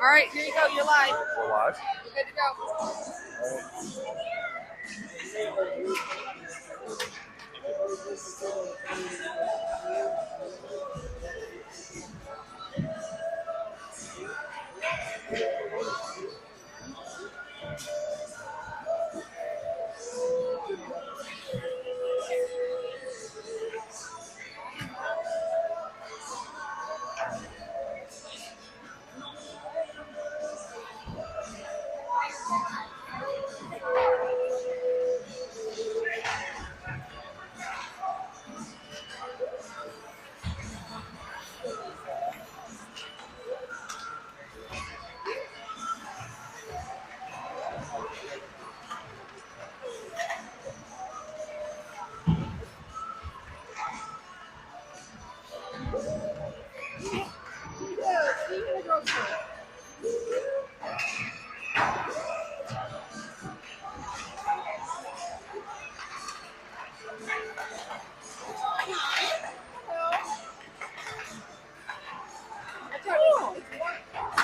All right, here you go. You're live. We're live. You're good to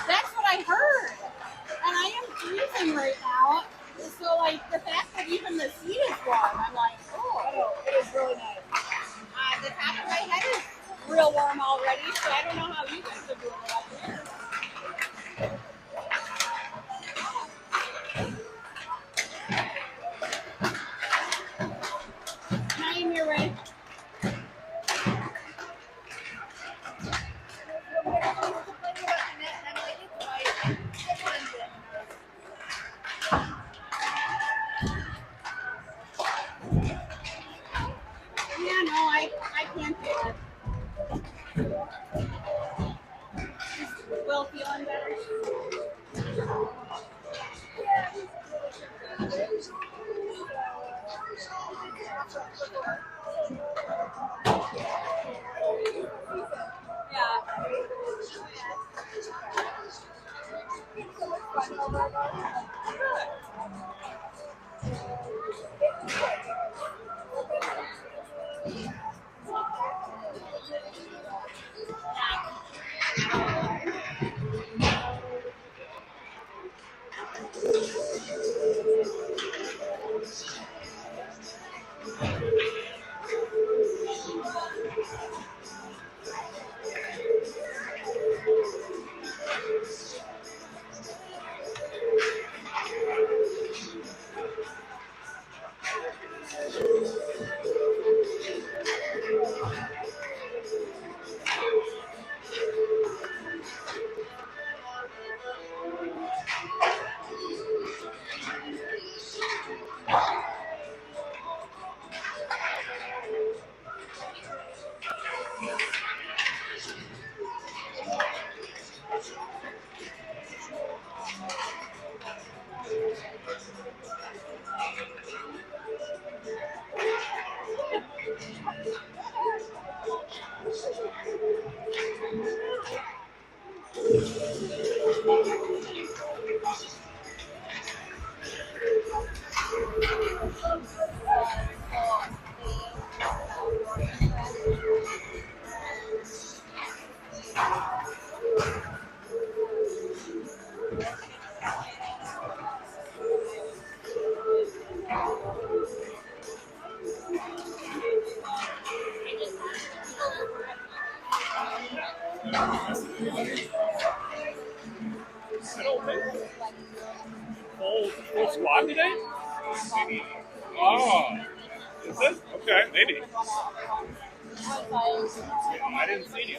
That's what I heard. And I am freezing right now. So, like, the fact that even the seat is warm, I'm like, oh, it is really nice. The top of my head is real warm already, so I don't know how you guys are doing it up here. Time your way. Yeah, no, I can't do it. Is Will feeling better? Full squad today? Oh, is it? Okay, maybe. I didn't see you.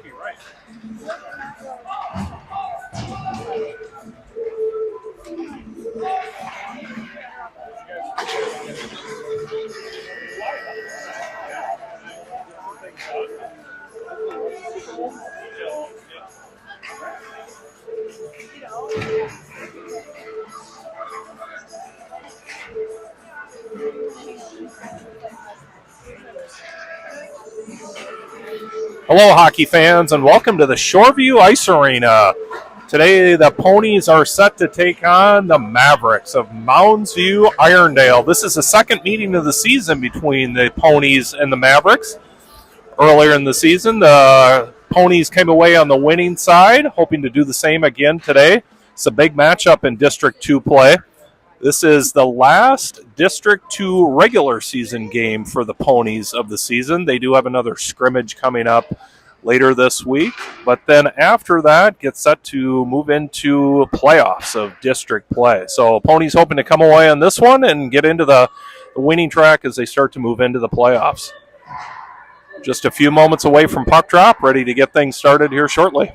You're right. Hello, hockey fans, and welcome to the Shoreview Ice Arena. Today, the Ponies are set to take on the Mavericks of Mounds View, Irondale. This is the second meeting of the season between the Ponies and the Mavericks. Earlier in the season, the Ponies came away on the winning side, hoping to do the same again today. It's a big matchup in District 2 play. This is the last District 2 regular season game for the Ponies of the season. They do have another scrimmage coming up later this week, but then after that, get set to move into playoffs of district play. So Ponies hoping to come away on this one and get into the winning track as they start to move into the playoffs. Just a few moments away from puck drop, ready to get things started here shortly.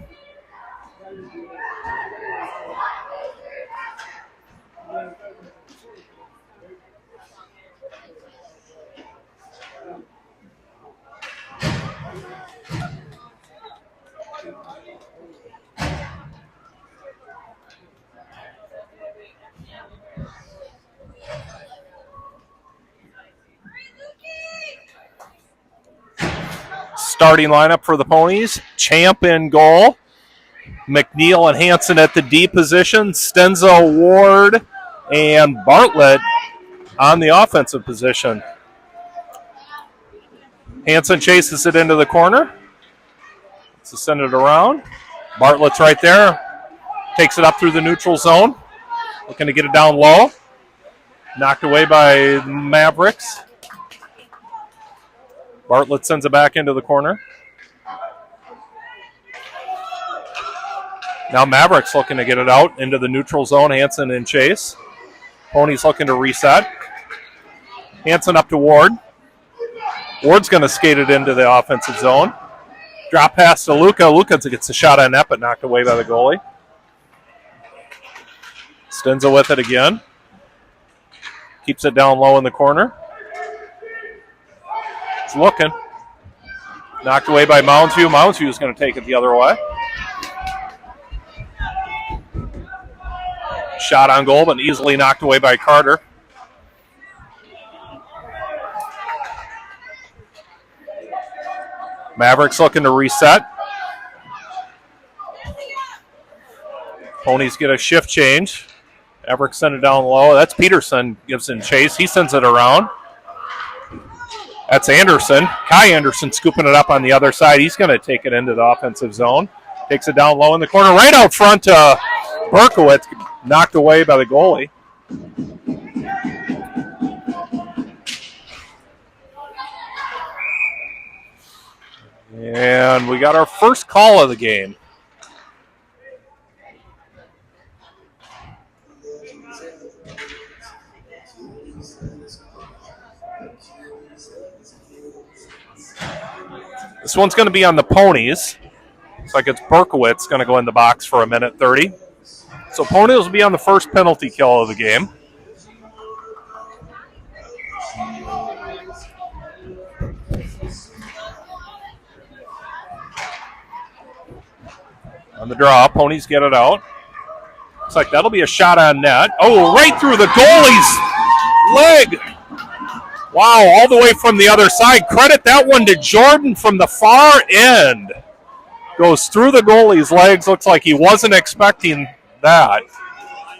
Starting lineup for the Ponies, Champ in goal, McNeil and Hanson at the D position, Stenzo, Ward, and Bartlett on the offensive position. Hanson chases it into the corner. Let's send it around. Bartlett's right there. Takes it up through the neutral zone. Looking to get it down low. Knocked away by Mavericks. Bartlett sends it back into the corner. Now Mavericks looking to get it out into the neutral zone. Hanson and Chase. Ponies looking to reset. Hanson up to Ward. Ward's going to skate it into the offensive zone. Drop pass to Luca. Luca gets a shot on net, but knocked away by the goalie. Stenza with it again. Keeps it down low in the corner. It's looking. Knocked away by Mounds View. Mounds View is going to take it the other way. Shot on goal, but easily knocked away by Carter. Mavericks looking to reset. Ponies get a shift change. Mavericks send it down low. That's Peterson, gives in chase. He sends it around. That's Anderson. Kai Anderson scooping it up on the other side. He's going to take it into the offensive zone. Takes it down low in the corner. Right out front to Berkowitz. Knocked away by the goalie. And we got our first call of the game. This one's going to be on the Ponies. Looks like it's Berkowitz going to go in the box for a minute 30. So Ponies will be on the first penalty kill of the game. On the draw, Ponies get it out. Looks like that'll be a shot on net. Oh, right through the goalie's leg. Wow, all the way from the other side. Credit that one to Jordan from the far end. Goes through the goalie's legs. Looks like he wasn't expecting that.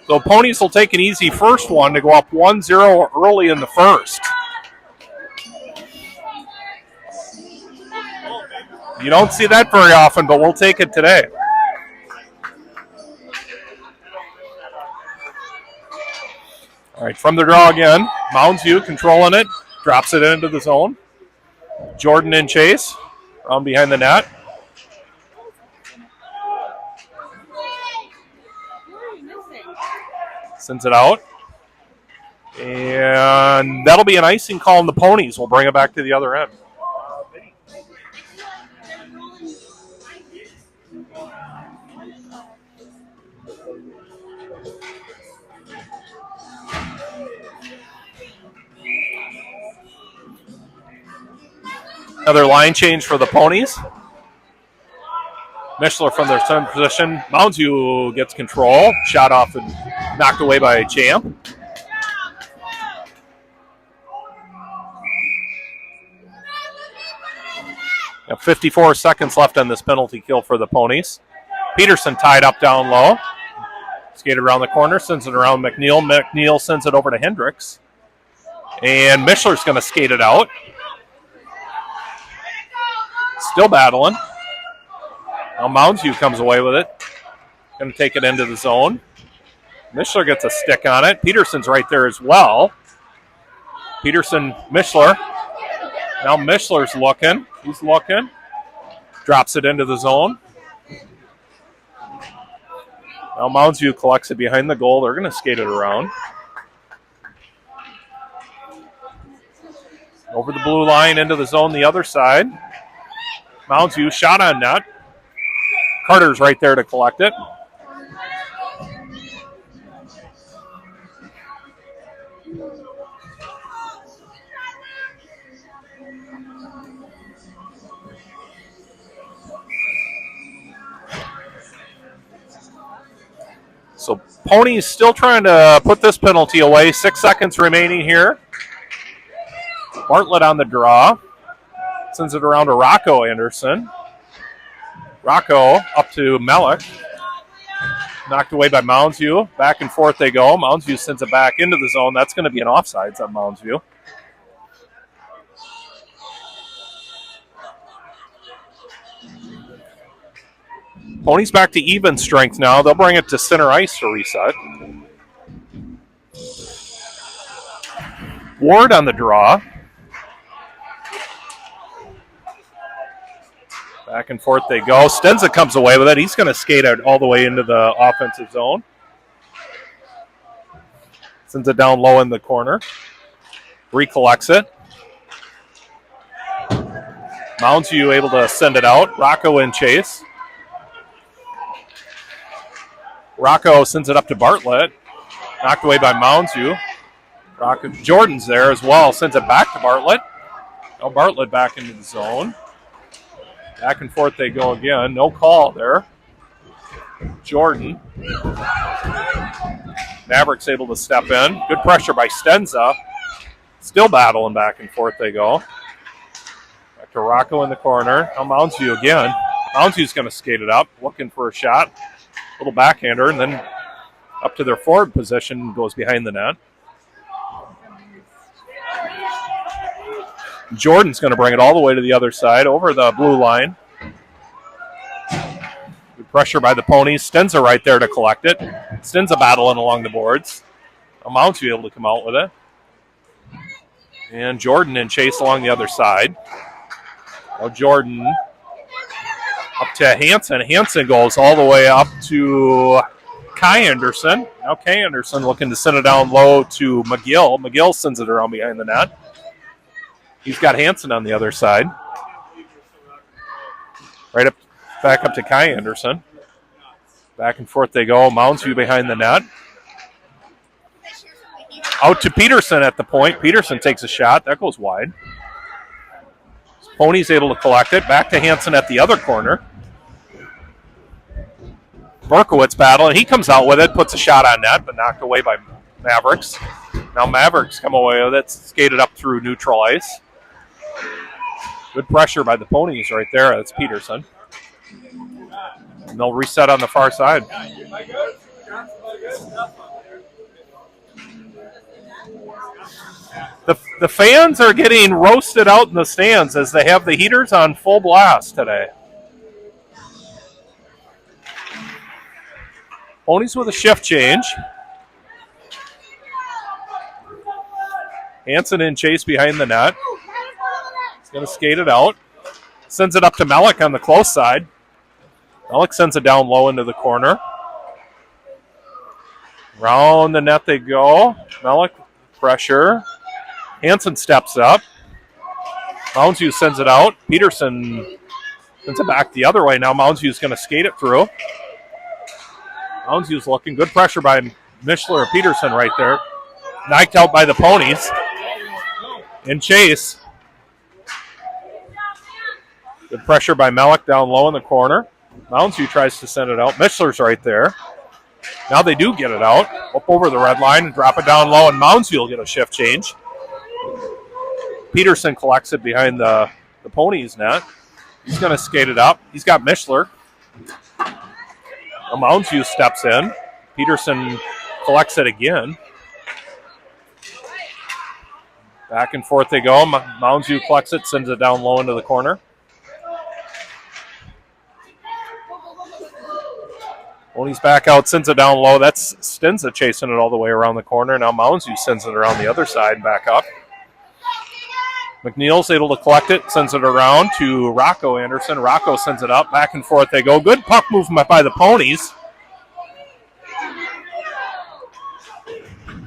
So Ponies will take an easy first one to go up 1-0 early in the first. You don't see that very often, but we'll take it today. All right, from the draw again. Mounds View controlling it. Drops it into the zone. Jordan and Chase. Around behind the net. Sends it out. And that'll be an icing call on the Ponies. We'll bring it back to the other end. Another line change for the Ponies. Mischler from their center position. Mounds View gets control. Shot off and knocked away by Champ. Got 54 seconds left on this penalty kill for the Ponies. Peterson tied up down low. Skated around the corner, sends it around McNeil. McNeil sends it over to Hendricks. And Mischler's going to skate it out. Still battling. Now Moundsview comes away with it. Going to take it into the zone. Mischler gets a stick on it. Peterson's right there as well. Peterson, Mischler. Now Mischler's looking. He's looking. Drops it into the zone. Now Moundsview collects it behind the goal. They're going to skate it around. Over the blue line, into the zone, the other side. Moundsview, shot on net. Carter's right there to collect it. So Pony's still trying to put this penalty away. 6 seconds remaining here. Bartlett on the draw. Sends it around to Rocco Anderson. Rocco up to Melick. Knocked away by Moundsview. Back and forth they go. Moundsview sends it back into the zone. That's going to be an offsides on Moundsview. Pony's back to even strength now. They'll bring it to center ice to reset. Ward on the draw. Back and forth they go. Stenza comes away with it. He's going to skate out all the way into the offensive zone. Sends it down low in the corner. Recollects it. Moundsview able to send it out. Rocco in chase. Rocco sends it up to Bartlett. Knocked away by Moundsview. Jordan's there as well. Sends it back to Bartlett. Now Bartlett back into the zone. Back and forth they go again. No call there. Jordan. Mavericks able to step in. Good pressure by Stenza. Still battling back and forth they go. Back to Rocco in the corner. Now Moundsview again. Moundsview's going to skate it up. Looking for a shot. Little backhander, and then up to their forward position, goes behind the net. Jordan's going to bring it all the way to the other side, over the blue line. Good pressure by the Ponies. Stenza right there to collect it. Stenza battling along the boards. Moundsview able to come out with it. And Jordan in chase along the other side. Now Jordan up to Hansen. Hansen goes all the way up to Kai Anderson. Now Kai Anderson looking to send it down low to McGill. McGill sends it around behind the net. He's got Hansen on the other side. Right up, back up to Kai Anderson. Back and forth they go. Moundsview behind the net. Out to Peterson at the point. Peterson takes a shot. That goes wide. Pony's able to collect it. Back to Hansen at the other corner. Berkowitz battling. He comes out with it, puts a shot on net, but knocked away by Mavericks. Now Mavericks come away with it, skated up through neutral ice. Good pressure by the Ponies right there. That's Peterson. And they'll reset on the far side. The fans are getting roasted out in the stands as they have the heaters on full blast today. Ponies with a shift change. Hansen in chase behind the net. He's going to skate it out. Sends it up to Melick on the close side. Melick sends it down low into the corner. Round the net they go. Melick, pressure. Hansen steps up. Moundsview sends it out. Peterson sends it back the other way. Now Moundsview's going to skate it through. Moundsview's looking. Good pressure by Mischler or Peterson right there. Knocked out by the Ponies. In chase. Good pressure by Melick down low in the corner. Moundsview tries to send it out. Mischler's right there. Now they do get it out. Up over the red line and drop it down low, and Moundsview will get a shift change. Peterson collects it behind the Ponies net. He's going to skate it up. He's got Mischler. Mounds View steps in. Peterson collects it again. Back and forth they go. Mounds View collects it, sends it down low into the corner. Ponies back out, sends it down low. That's Stinza chasing it all the way around the corner. Now Mounds View sends it around the other side and back up. McNeil's able to collect it, sends it around to Rocco Anderson. Rocco sends it up. Back and forth they go. Good puck movement by the Ponies.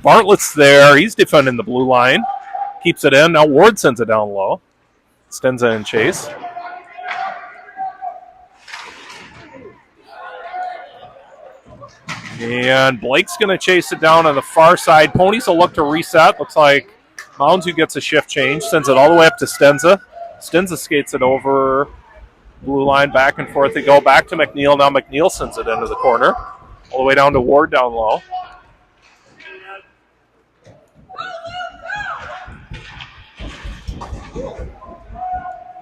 Bartlett's there. He's defending the blue line. Keeps it in. Now Ward sends it down low. Stenza and chase. And Blake's going to chase it down on the far side. Ponies will look to reset. Looks like Mounds who gets a shift change. Sends it all the way up to Stenza. Stenza skates it over blue line. Back and forth they go. Back to McNeil. Now McNeil sends it into the corner. All the way down to Ward down low.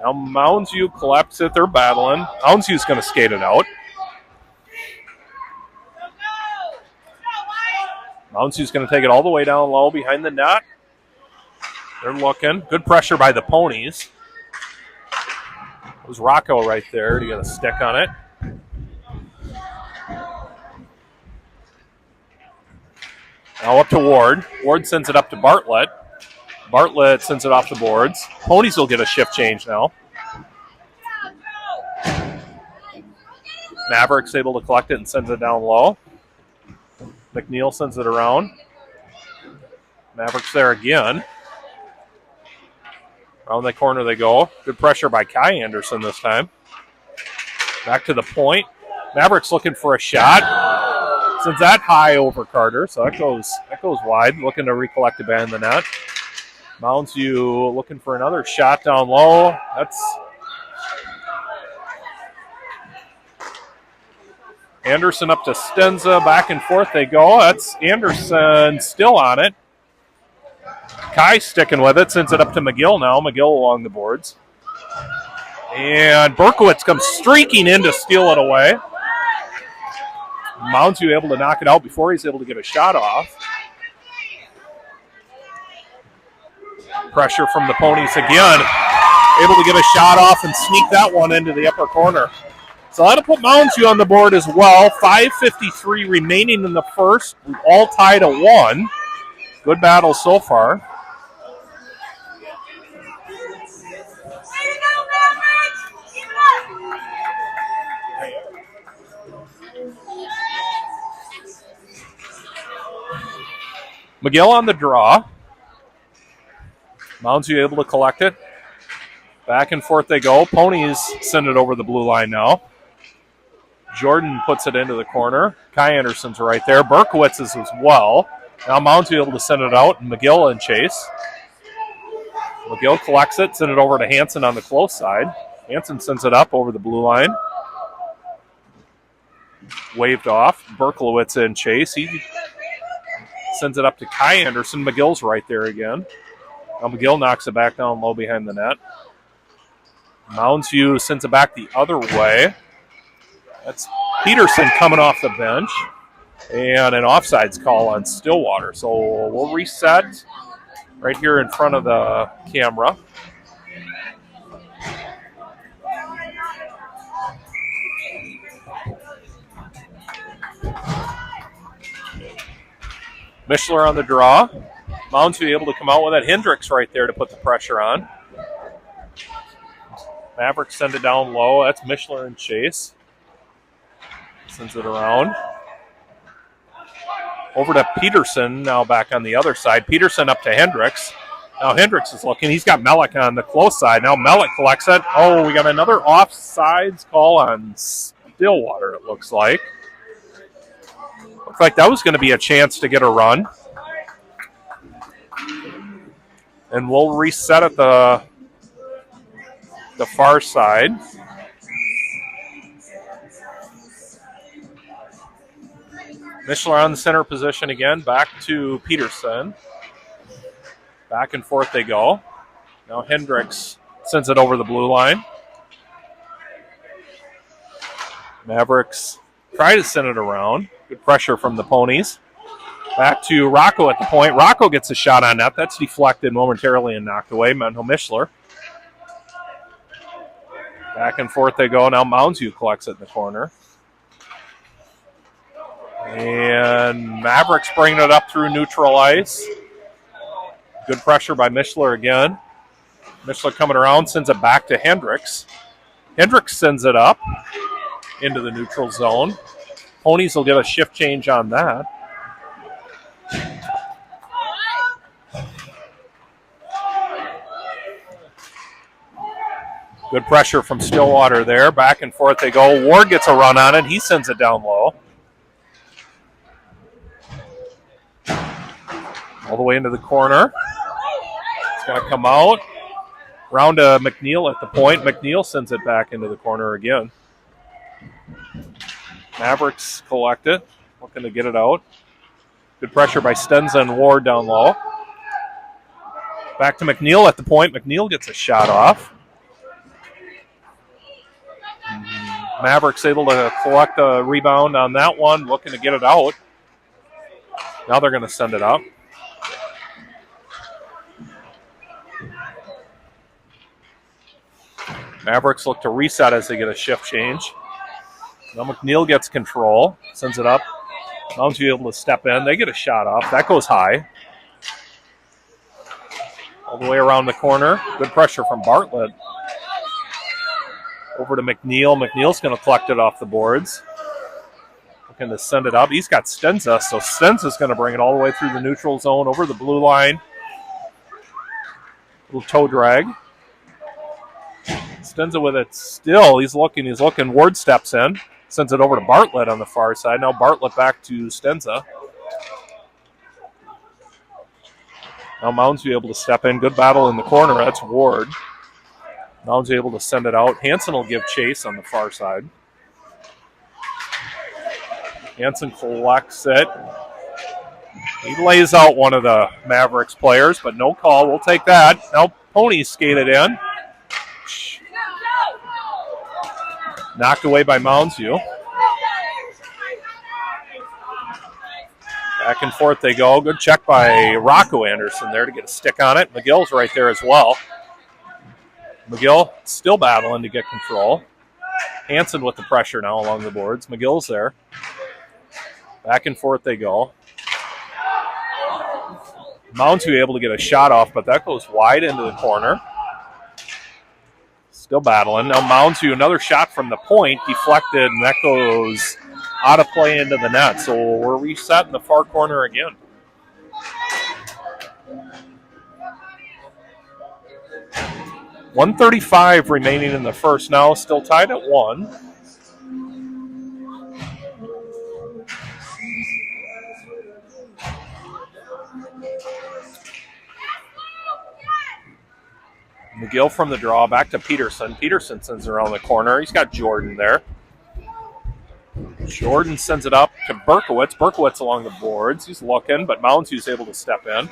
Now Mounds View collects it. They're battling. Mounds View's going to skate it out. Mounds View's going to take it all the way down low behind the net. They're looking. Good pressure by the Ponies. It was Rocco right there to get a stick on it. Now up to Ward. Ward sends it up to Bartlett. Bartlett sends it off the boards. Ponies will get a shift change now. Maverick's able to collect it and sends it down low. McNeil sends it around. Maverick's there again. Around the corner they go. Good pressure by Kai Anderson this time. Back to the point. Maverick's looking for a shot. Sends that high over Carter, so that goes wide. Looking to recollect it behind the net. Mounds View looking for another shot down low. That's Anderson up to Stenza. Back and forth they go. That's Anderson still on it. Kai sticking with it. Sends it up to McGill now. McGill along the boards. And Berkowitz comes streaking in to steal it away. Mounds View able to knock it out before he's able to get a shot off. Pressure from the Ponies again. Able to get a shot off and sneak that one into the upper corner. So that'll put Mounds View on the board as well. 5:53 remaining in the first. We've all tied at 1. Good battle so far. McGill on the draw. Mounds View able to collect it. Back and forth they go. Ponies send it over the blue line now. Jordan puts it into the corner. Kai Anderson's right there. Berkowitz is as well. Now Mounds View able to send it out, and McGill in chase. McGill collects it, send it over to Hansen on the close side. Hansen sends it up over the blue line. Waved off. Berkowitz in chase. He sends it up to Kai Anderson. McGill's right there again. Now McGill knocks it back down low behind the net. Mounds View sends it back the other way. That's Peterson coming off the bench. And an offsides call on Stillwater. So we'll reset right here in front of the camera. Mishler on the draw. Mounds View able to come out with it. Hendricks right there to put the pressure on. Mavericks send it down low. That's Mishler and chase. Sends it around. Over to Peterson, now back on the other side. Peterson up to Hendricks. Now Hendricks is looking. He's got Mellick on the close side. Now Mellick collects it. Oh, we got another offsides call on Stillwater, it looks like. Looks like that was going to be a chance to get a run. And we'll reset at the far side. Mishler on the center position again. Back to Peterson. Back and forth they go. Now Hendricks sends it over the blue line. Mavericks Try to send it around. Good pressure from the Ponies. Back to Rocco at the point. Rocco gets a shot on net. That's deflected momentarily and knocked away. Menho Mishler. Back and forth they go. Now Mounds collects it in the corner. And Mavericks bringing it up through neutral ice. Good pressure by Mishler again. Mishler coming around, sends it back to Hendricks. Hendricks sends it up into the neutral zone. Ponies will get a shift change on that. Good pressure from Stillwater there. Back and forth they go. Ward gets a run on it. He sends it down low. All the way into the corner. It's going to come out. Round to McNeil at the point. McNeil sends it back into the corner again. Mavericks collect it. Looking to get it out. Good pressure by Stenza and Ward down low. Back to McNeil at the point. McNeil gets a shot off. Mavericks able to collect a rebound on that one. Looking to get it out. Now they're going to send it up. Mavericks look to reset as they get a shift change. Now McNeil gets control. Sends it up. Mounds able to step in. They get a shot off. That goes high. All the way around the corner. Good pressure from Bartlett. Over to McNeil. McNeil's going to collect it off the boards. Looking to send it up. He's got Stenza, so Stenza's going to bring it all the way through the neutral zone, over the blue line. Little toe drag. Stenza with it still. He's looking. Ward steps in. Sends it over to Bartlett on the far side. Now Bartlett back to Stenza. Now Mounds will be able to step in. Good battle in the corner. That's Ward. Mounds able to send it out. Hansen will give chase on the far side. Hansen collects it. He lays out one of the Mavericks players, but no call. We'll take that. Now Ponies skated in. Knocked away by Moundsview. Back and forth they go. Good check by Rocco Anderson there to get a stick on it. McGill's right there as well. McGill still battling to get control. Hansen with the pressure now along the boards. McGill's there. Back and forth they go. Moundsview able to get a shot off, but that goes wide into the corner. Still battling. Now Moundsview, another shot from the point, deflected, and that goes out of play into the net. So we're reset in the far corner again. .135 remaining in the first now, still tied at 1. McGill from the draw, back to Peterson. Peterson sends it around the corner. He's got Jordan there. Jordan sends it up to Berkowitz. Berkowitz along the boards. He's looking, but Moundsview's able to step in.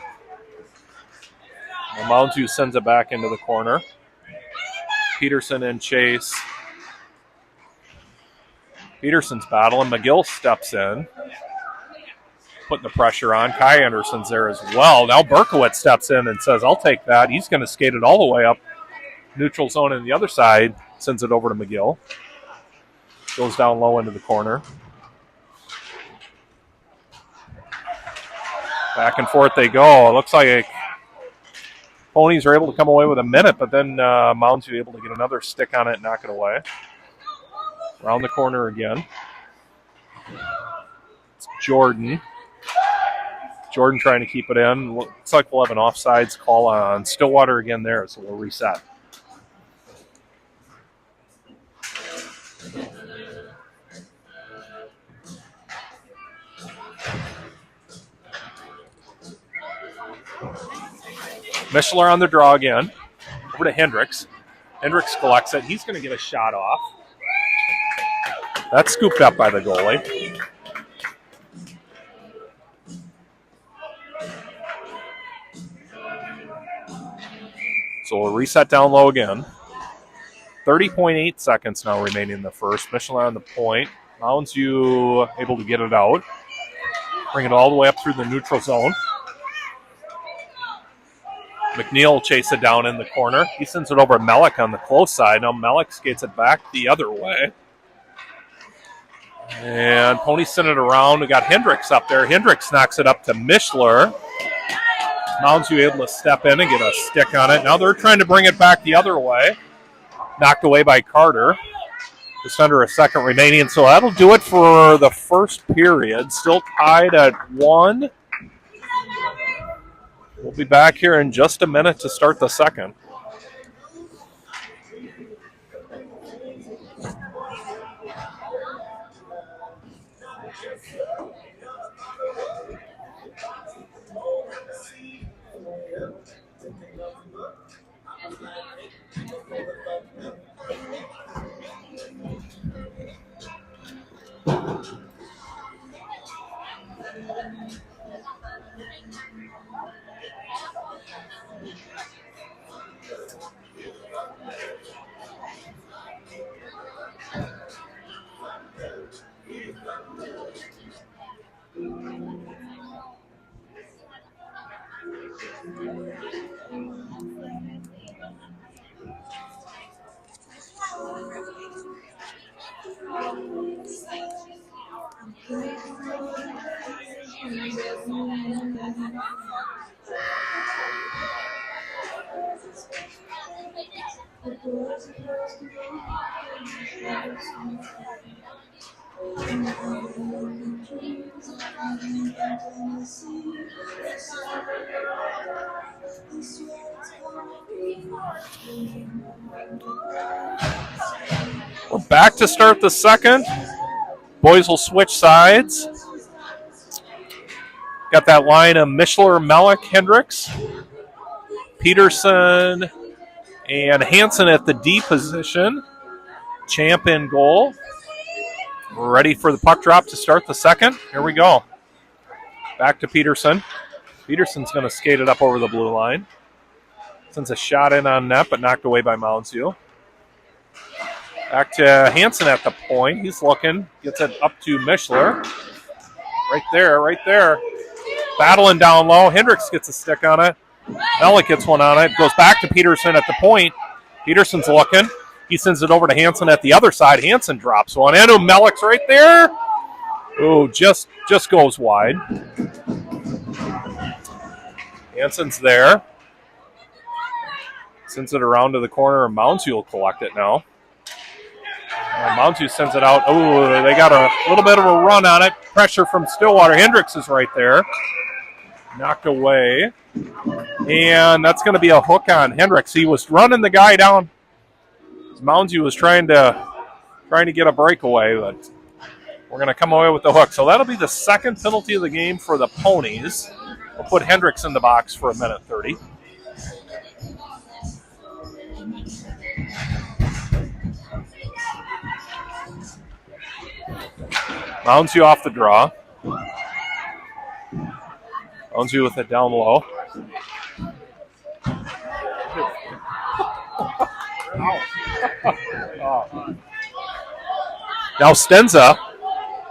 And Moundsview sends it back into the corner. Peterson in chase. Peterson's battling. McGill steps in. Putting the pressure on. Kai Anderson's there as well. Now Berkowitz steps in and says, I'll take that. He's going to skate it all the way up neutral zone on the other side. Sends it over to McGill. Goes down low into the corner. Back and forth they go. It looks like Ponies are able to come away with a minute, but then Mounds are able to get another stick on it and knock it away. Around the corner again. It's Jordan. Jordan trying to keep it in. Looks like we'll have an offsides call on Stillwater again there, so we'll reset. Mishler on the draw again. Over to Hendricks. Hendricks collects it. He's going to get a shot off. That's scooped up by the goalie. So we'll reset down low again. 30.8 seconds now remaining in the first. Mishler on the point. Mounds U able to get it out. Bring it all the way up through the neutral zone. McNeil will chase it down in the corner. He sends it over to Mellick on the close side. Now Mellick skates it back the other way. And Ponies send it around. We got Hendricks up there. Hendricks knocks it up to Mishler. Mounds U able to step in and get a stick on it. Now they're trying to bring it back the other way. Knocked away by Carter. Just under a second remaining. So that'll do it for the first period. Still tied at 1. We'll be back here in just a minute to start the second. We're back to start the second. Boys will switch sides. Got that line of Mishler, Mellick, Hendricks, Peterson, and Hansen at the D position. Champ in goal. We're ready for the puck drop to start the second. Here we go. Back to Peterson. Peterson's going to skate it up over the blue line. Sends a shot in on net, but knocked away by Mounds U. Back to Hansen at the point. He's looking. Gets it up to Mishler. Right there, right there. Battling down low. Hendricks gets a stick on it. Mellick gets one on it. Goes back to Peterson at the point. Peterson's looking. He sends it over to Hansen at the other side. Hansen drops one. And Mellick's right there. Oh, just goes wide. Hansen's there. Sends it around to the corner, and Mounds U will collect it now. Mounds U sends it out. Oh, they got a little bit of a run on it. Pressure from Stillwater. Hendricks is right there. Knocked away. And that's going to be a hook on Hendricks. He was running the guy down. Mounds U was trying to get a breakaway, but we're going to come away with the hook. So that'll be the second penalty of the game for the Ponies. We'll put Hendricks in the box for a minute 30. Mounds U off the draw. Mounds U with it down low. Now Stenza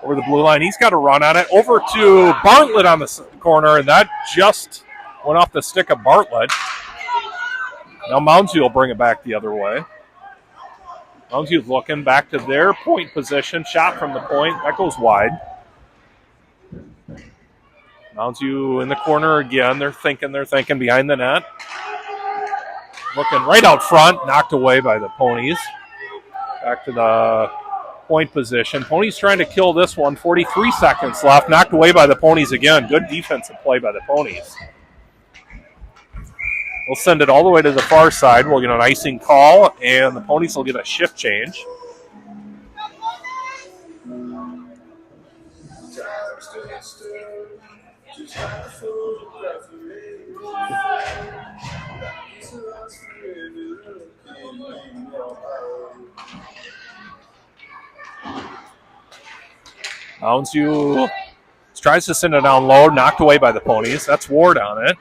over the blue line. He's got a run on it. Over to Bartlett on the corner, and that just went off the stick of Bartlett. Now Mounds U will bring it back the other way. Mounds U looking back to their point position. Shot from the point. That goes wide. Mounds U in the corner again. They're thinking behind the net. Looking right out front. Knocked away by the Ponies. Back to the point position. Ponies trying to kill this one. 43 seconds left. Knocked away by the Ponies again. Good defensive play by the Ponies. We'll send it all the way to the far side. We'll get an icing call, and the Ponies will get a shift change. Mounds U tries to send it down low, knocked away by the Ponies. That's Ward on it.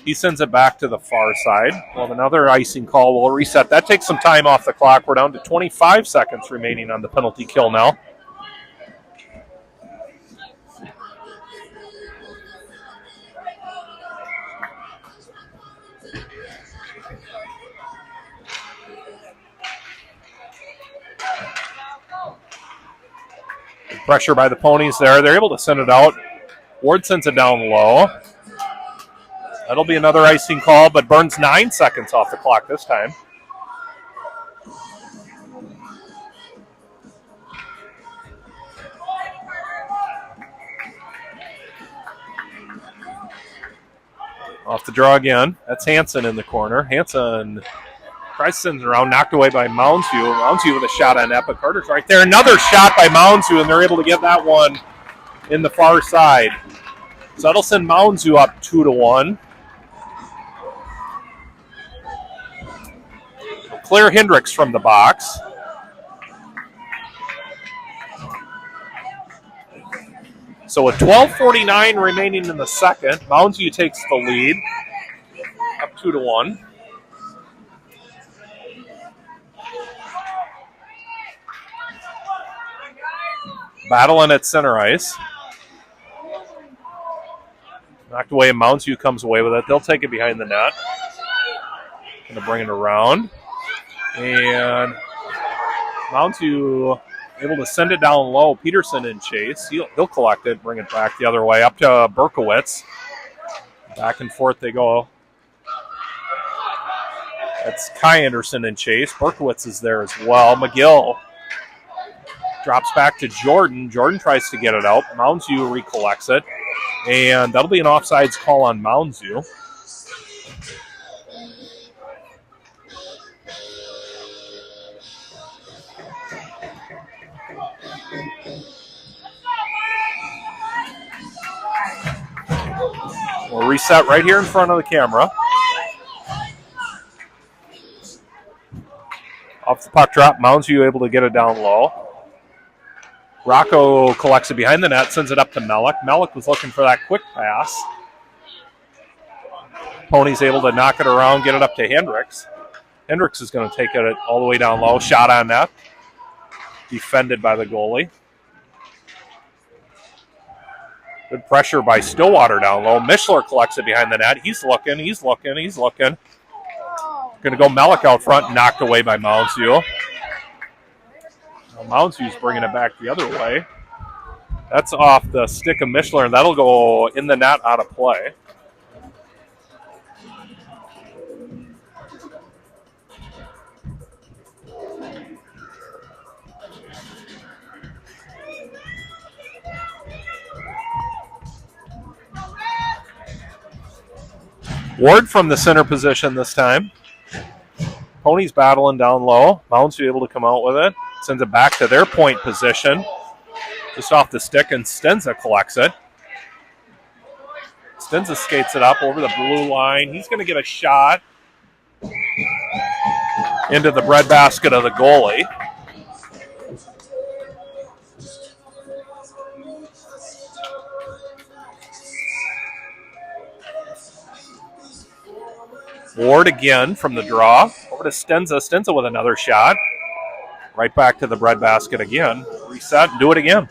He sends it back to the far side. We'll have another icing call. We'll reset. That takes some time off the clock. We're down to 25 seconds remaining on the penalty kill now. Pressure by the ponies there. They're able to send it out. Ward sends it down low. That'll be another icing call, but burns 9 seconds off the clock this time. Off the draw again. That's Hansen in the corner. Hansen tries to send it around, knocked away by Mounds View. Mounds View with a shot on Epic. Carter's right there. Another shot by Mounds View, and they're able to get that one in the far side. So that'll send Mounds View up 2-1. Claire Hendricks from the box. So with 12:49 remaining in the second, Mounds View takes the lead, up 2-1. Battling at center ice. Knocked away, and Mounds View comes away with it. They'll take it behind the net. Going to bring it around. And Mounds View able to send it down low. Peterson in chase. He'll collect it, bring it back the other way up to Berkowitz. Back and forth they go. That's Kai Anderson in chase. Berkowitz is there as well. McGill drops back to Jordan. Jordan tries to get it out. Mounds View recollects it. And that'll be an offsides call on Mounds View. We'll reset right here in front of the camera. Off the puck drop, Mounds View able to get it down low. Rocco collects it behind the net, sends it up to Melick. Melick was looking for that quick pass. Pony's able to knock it around, get it up to Hendricks. Hendricks is going to take it all the way down low. Shot on net. Defended by the goalie. Good pressure by Stillwater down low. Mischler collects it behind the net. He's looking. Going to go Melick out front, knocked away by Mounds View. Mounds View's bringing it back the other way. That's off the stick of Mischler, and that'll go in the net out of play. Ward from the center position this time. Pony's battling down low. Mounds View able to come out with it. Sends it back to their point position. Just off the stick, and Stenza collects it. Stenza skates it up over the blue line. He's going to get a shot into the breadbasket of the goalie. Ward again from the draw. Over to Stenza. Stenza with another shot. Right back to the breadbasket again. Reset and do it again.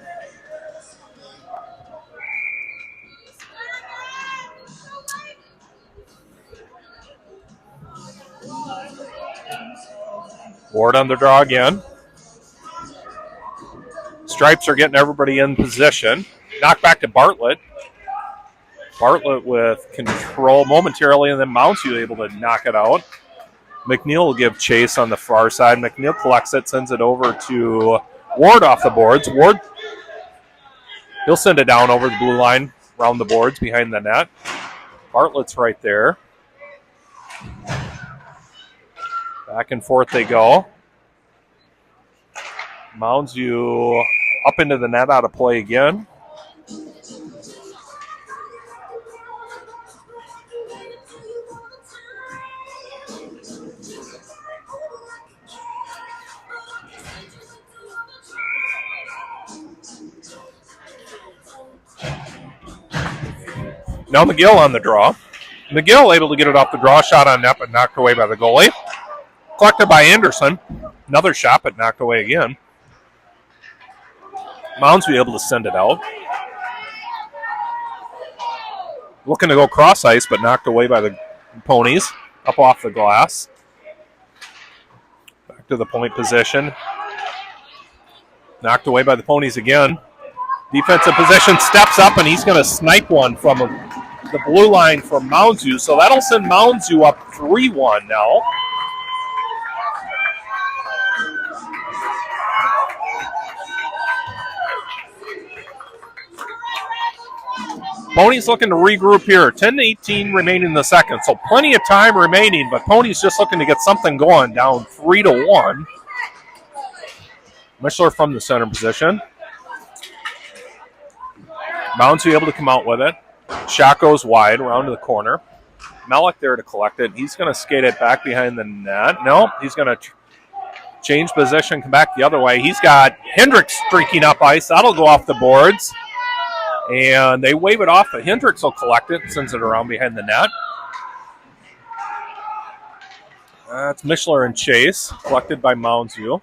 Ward on the draw again. Stripes are getting everybody in position. Knock back to Bartlett. Bartlett with control momentarily, and then Mounds View able to knock it out. McNeil will give chase on the far side. McNeil collects it, sends it over to Ward off the boards. Ward, he'll send it down over the blue line, around the boards, behind the net. Bartlett's right there. Back and forth they go. Mounds View up into the net, out of play again. Now McGill on the draw. McGill able to get it off the draw. Shot on net, but knocked away by the goalie. Collected by Anderson. Another shot, but knocked away again. Mounds will be able to send it out. Looking to go cross ice, but knocked away by the Ponies. Up off the glass. Back to the point position. Knocked away by the Ponies again. Defensive position steps up, and he's going to snipe one from the blue line from Mounds View. So that'll send Mounds View up 3-1 now. Pony's looking to regroup here. 10-18 remaining in the second, so plenty of time remaining, but Pony's just looking to get something going, down 3-1. Mishler from the center position. Mounds able to come out with it. Shot goes wide around to the corner. Malik there to collect it. He's going to skate it back behind the net. No, he's going to change position, come back the other way. He's got Hendricks streaking up ice. That'll go off the boards. And they wave it off, but Hendricks will collect it and sends it around behind the net. That's Mishler and Chase, collected by Mounds View.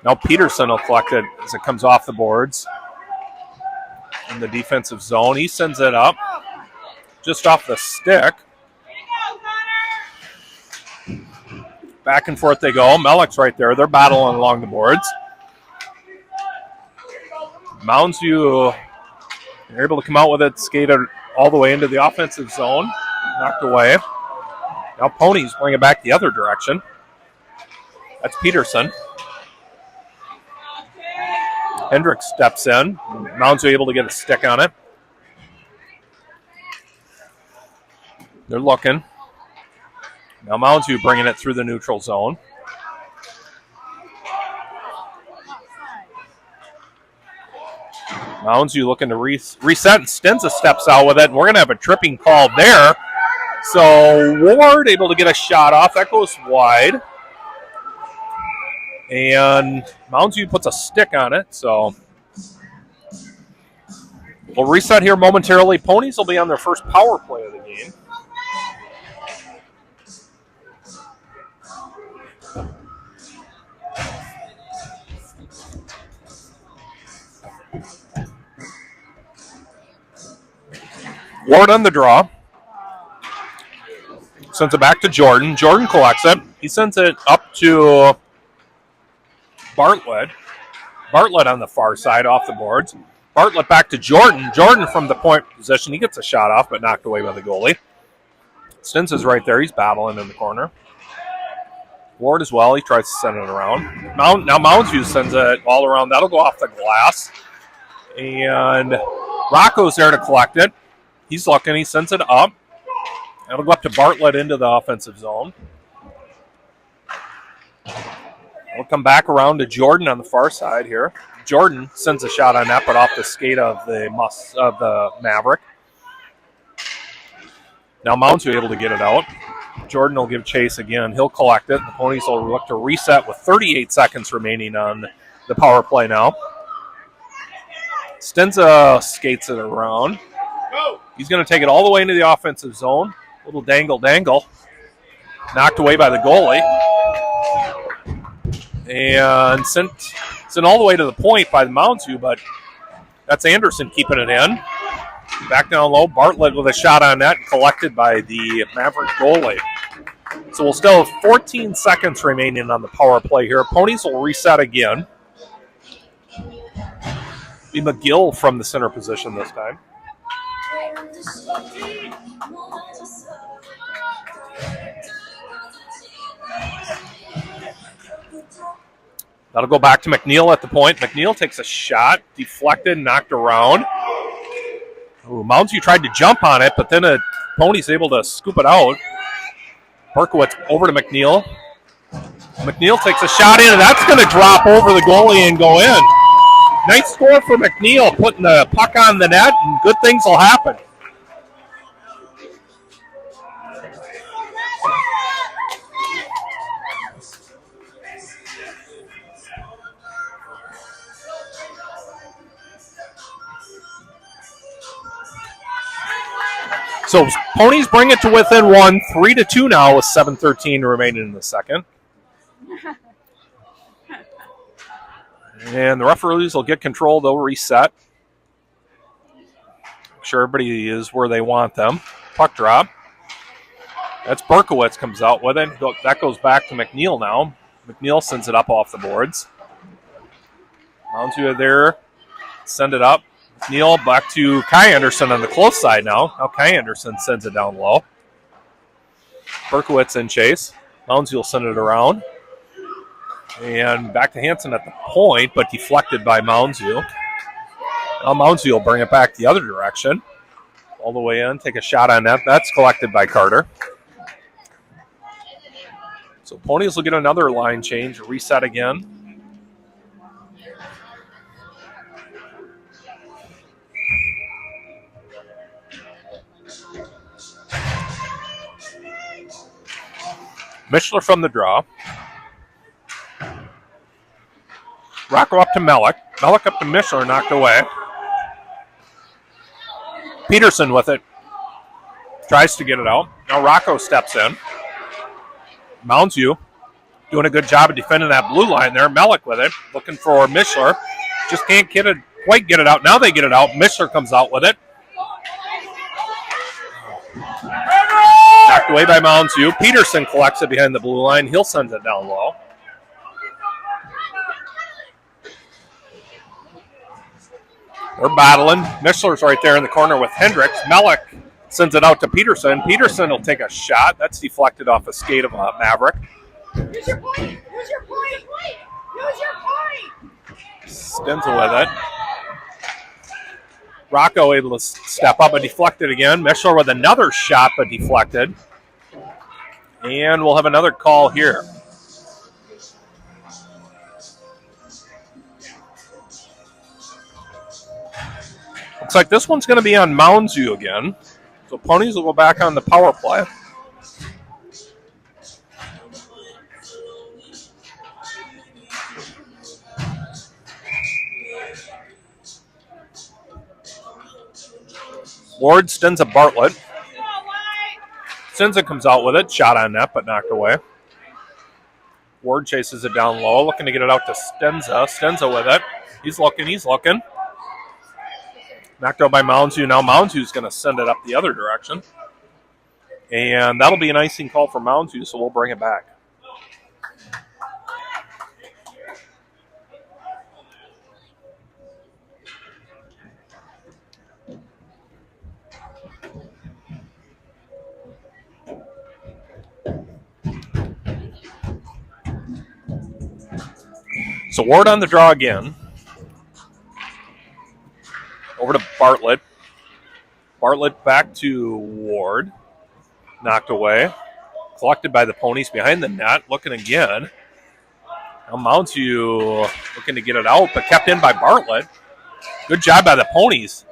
Now Peterson will collect it as it comes off the boards in the defensive zone. He sends it up just off the stick. Back and forth they go. Melik's right there. They're battling along the boards. Mounds View are able to come out with it, skate it all the way into the offensive zone. Knocked away. Now Ponies bring it back the other direction. That's Peterson. Hendricks steps in. Mounds are able to get a stick on it. They're looking. Now Mounds View bringing it through the neutral zone. Mounds View looking to reset, and Stenza steps out with it, and we're going to have a tripping call there. So Ward able to get a shot off. That goes wide. And Mounds View puts a stick on it, so we'll reset here momentarily. Ponies will be on their first power play of the game. Ward on the draw. Sends it back to Jordan. Jordan collects it. He sends it up to Bartlett. Bartlett on the far side off the boards. Bartlett back to Jordan. Jordan from the point position. He gets a shot off, but knocked away by the goalie. Stins is right there. He's battling in the corner. Ward as well. He tries to send it around. Now Mounds View sends it all around. That'll go off the glass. And Rocco's there to collect it. He's looking. He sends it up. It'll go up to Bartlett into the offensive zone. We'll come back around to Jordan on the far side here. Jordan sends a shot on that, but off the skate of the Maverick. Now Mounds are able to get it out. Jordan will give chase again. He'll collect it. The Ponies will look to reset with 38 seconds remaining on the power play now. Stenza skates it around. He's going to take it all the way into the offensive zone. Little dangle. Knocked away by the goalie. And sent all the way to the point by the Mounds View, but that's Anderson keeping it in. Back down low, Bartlett with a shot on net, collected by the Maverick goalie. So we'll still have 14 seconds remaining on the power play here. Ponies will reset again. Be McGill from the center position this time. That'll go back to McNeil at the point. McNeil takes a shot, deflected, knocked around. Ooh, Mounds View tried to jump on it, but then a Pony's able to scoop it out. Berkowitz over to McNeil. McNeil takes a shot in, and that's going to drop over the goalie and go in. Nice score for McNeil, putting the puck on the net, and good things will happen. So Ponies bring it to within one, 3-2 now with 7:13 remaining in the second. And the referees will get control. They'll reset. Make sure everybody is where they want them. Puck drop. That's Berkowitz comes out with it. That goes back to McNeil now. McNeil sends it up off the boards. Mounds View there send it up. Neal back to Kai Anderson on the close side now. Now Kai Anderson sends it down low. Berkowitz in chase. Mounds will send it around. And back to Hansen at the point, but deflected by Moundsview. Now Moundsview will bring it back the other direction. All the way in, take a shot on that. That's collected by Carter. So Ponies will get another line change, reset again. Mishler from the draw. Rocco up to Mellick. Mellick up to Mishler, knocked away. Peterson with it. Tries to get it out. Now Rocco steps in. Moundsview doing a good job of defending that blue line there. Mellick with it. Looking for Mishler. Just can't quite get it out. Now they get it out. Mishler comes out with it. Knocked away by Moundsview. Peterson collects it behind the blue line. He'll send it down low. They're battling. Mishler's right there in the corner with Hendricks. Mellick sends it out to Peterson. Peterson will take a shot. That's deflected off a skate of a Maverick. Use your point. Use your point. Use your point. Stenzel with it. Rocco able to step up, but deflected again. Mishler with another shot, but deflected. And we'll have another call here. Looks like this one's going to be on Moundsview again. So Ponies will go back on the power play. Ward Stenza Bartlett. Stenza comes out with it. Shot on net, but knocked away. Ward chases it down low, looking to get it out to Stenza. Stenza with it. He's looking. Knocked out by Moundsview. Now Moundsview's going to send it up the other direction. And that'll be an icing call for Moundsview, so we'll bring it back. So Ward on the draw again. Over to Bartlett. Bartlett back to Ward. Knocked away. Collected by the Ponies behind the net. Looking again. Now Moundsview looking to get it out, but kept in by Bartlett. Good job by the Ponies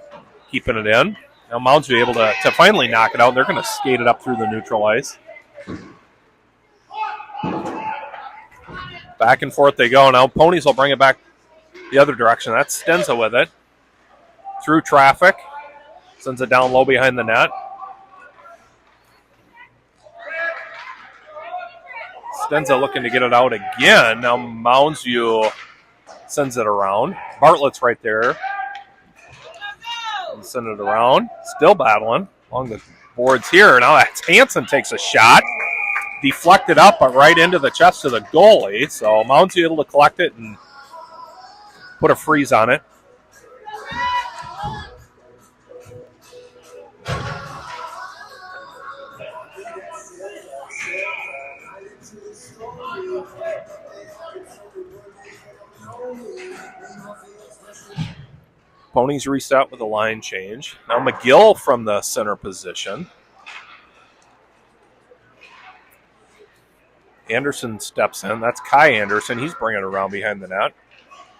keeping it in. Now Moundsview able to finally knock it out. They're going to skate it up through the neutral ice. Back and forth they go. Now Ponies will bring it back the other direction. That's Stenza with it. Through traffic. Sends it down low behind the net. Stenza looking to get it out again. Now Moundsview sends it around. Bartlett's right there. And send it around. Still battling along the boards here. Now that's Hansen takes a shot. Deflected up, but right into the chest of the goalie. So Moundsview able to collect it and put a freeze on it. Ponies reset with a line change. Now McGill from the center position. Anderson steps in. That's Kai Anderson. He's bringing it around behind the net.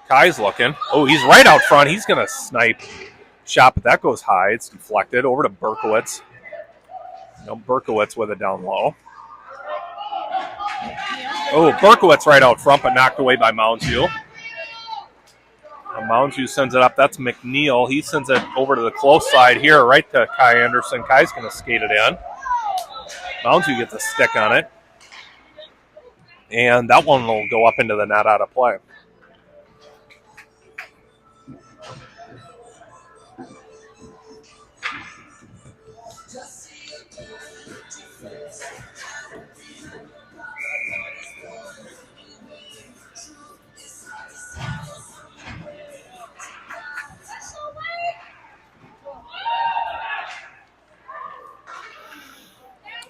Kai's looking. Oh, he's right out front. He's going to snipe shot, but that goes high. It's deflected. Over to Berkowitz. No, Berkowitz with it down low. Oh, Berkowitz right out front, but knocked away by Moundsview. Moundsview sends it up. That's McNeil. He sends it over to the close side here, right to Kai Anderson. Kai's going to skate it in. Moundsview gets a stick on it. And that one will go up into the net out of play.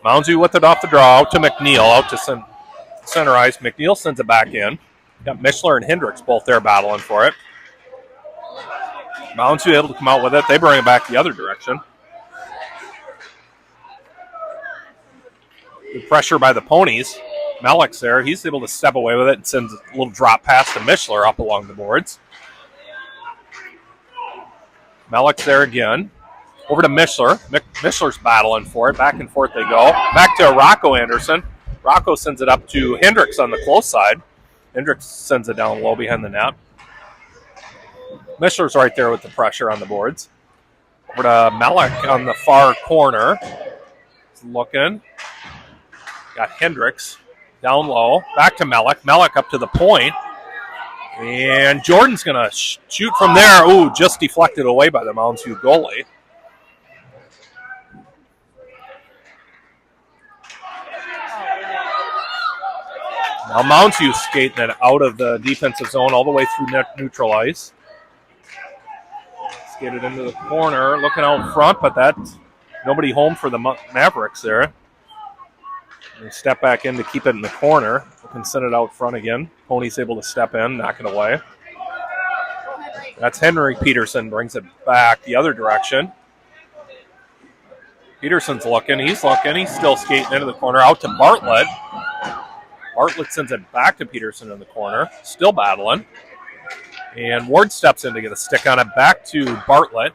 Mounds View with it off the draw, out to McNeil, out to center ice. McNeil sends it back in. Got Mishler and Hendricks both there battling for it. Mounds View able to come out with it. They bring it back the other direction. Good pressure by the Ponies. Malik's there. He's able to step away with it and sends a little drop pass to Mishler up along the boards. Malik's there again. Over to Mishler. Mishler's battling for it. Back and forth they go. Back to Rocco Anderson. Rocco sends it up to Hendricks on the close side. Hendricks sends it down low behind the net. Mishler's right there with the pressure on the boards. Over to Malik on the far corner. He's looking. Got Hendricks down low. Back to Malik. Malik up to the point. And Jordan's going to shoot from there. Ooh, just deflected away by the Mounds View goalie. Now Mounds View skating it out of the defensive zone all the way through neutral ice. Skated into the corner, looking out front, but that's nobody home for the Mavericks there. They step back in to keep it in the corner. They can send it out front again. Pony's able to step in, knock it away. That's Henry Peterson, brings it back the other direction. Peterson's looking, he's still skating into the corner, out to Bartlett. Bartlett sends it back to Peterson in the corner, still battling. And Ward steps in to get a stick on it, back to Bartlett.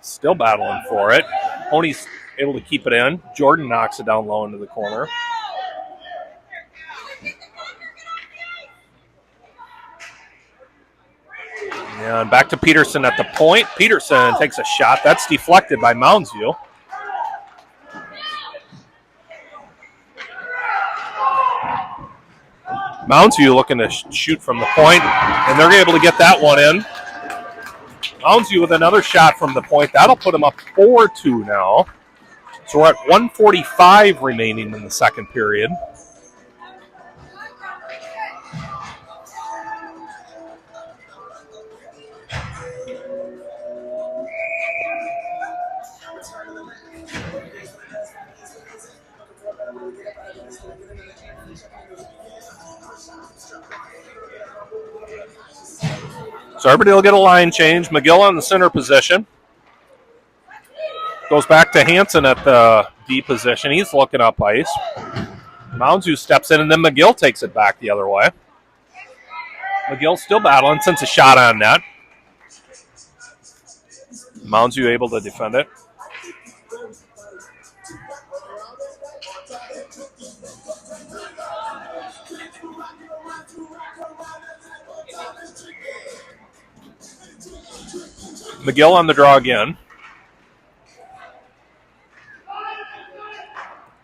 Still battling for it. Pony's able to keep it in. Jordan knocks it down low into the corner. And back to Peterson at the point. Peterson takes a shot. That's deflected by Mounds View. Mounds View looking to shoot from the point, and they're able to get that one in. Mounds View with another shot from the point. That'll put them up 4-2 now. So we're at 1:45 remaining in the second period. So everybody will get a line change. McGill on the center position. Goes back to Hansen at the D position. He's looking up ice. Mounds View steps in, and then McGill takes it back the other way. McGill still battling, sends a shot on net. Mounds View able to defend it. McGill on the draw again.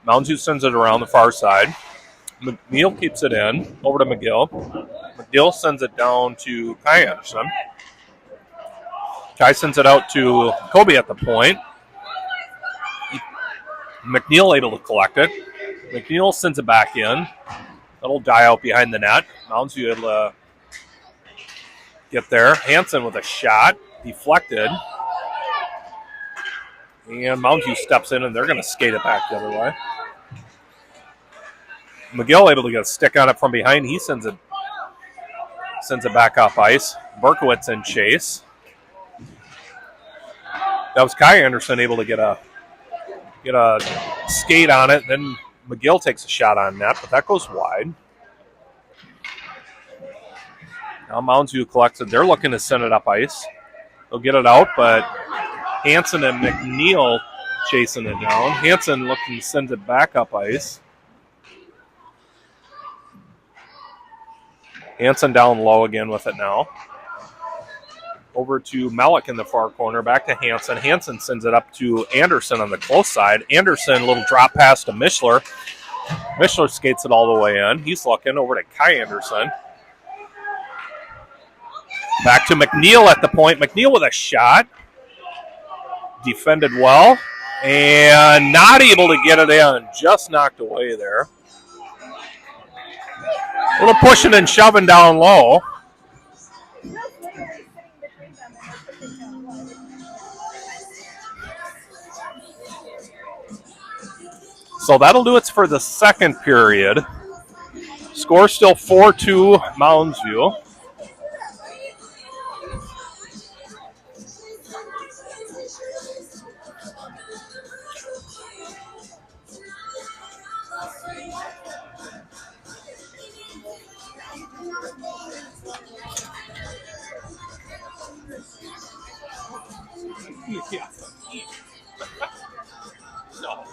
Mounds View sends it around the far side. McNeil keeps it in. Over to McGill. McGill sends it down to Kai Anderson. Kai sends it out to Kobe at the point. McNeil able to collect it. McNeil sends it back in. That'll die out behind the net. Mounds View able to get there. Hansen with a shot. Deflected. And Mounds View steps in, and they're going to skate it back the other way. McGill able to get a stick on it from behind. He sends it back off ice. Berkowitz in chase. That was Kai Anderson able to get a skate on it. Then McGill takes a shot on net, but that goes wide. Now Mounds View collects it. They're looking to send it up ice. They'll get it out, but Hansen and McNeil chasing it down. Hansen looking to send it back up ice. Hansen down low again with it now. Over to Malik in the far corner. Back to Hansen. Hansen sends it up to Anderson on the close side. Anderson, a little drop pass to Mishler. Mishler skates it all the way in. He's looking over to Kai Anderson. Back to McNeil at the point. McNeil with a shot. Defended well. And not able to get it in. Just knocked away there. A little pushing and shoving down low. So that'll do it for the second period. Score still 4-2 Mounds View. Yeah. No.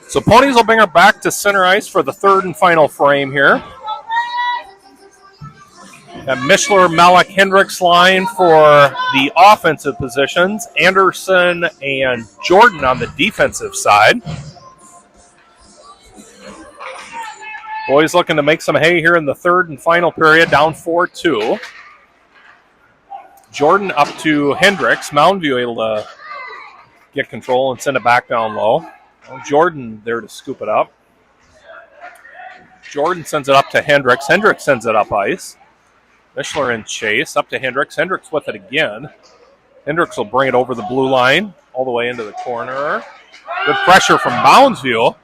So Ponies will bring her back to center ice for the third and final frame here. That Mishler, Malik, Hendricks line for the offensive positions. Anderson and Jordan on the defensive side. Boys looking to make some hay here in the third and final period, down 4-2. Jordan up to Hendricks. Mountain View able to get control and send it back down low. Jordan there to scoop it up. Jordan sends it up to Hendricks. Hendricks sends it up ice. Mishler and Chase up to Hendricks. Hendricks with it again. Hendricks will bring it over the blue line all the way into the corner. Good pressure from Mounds View.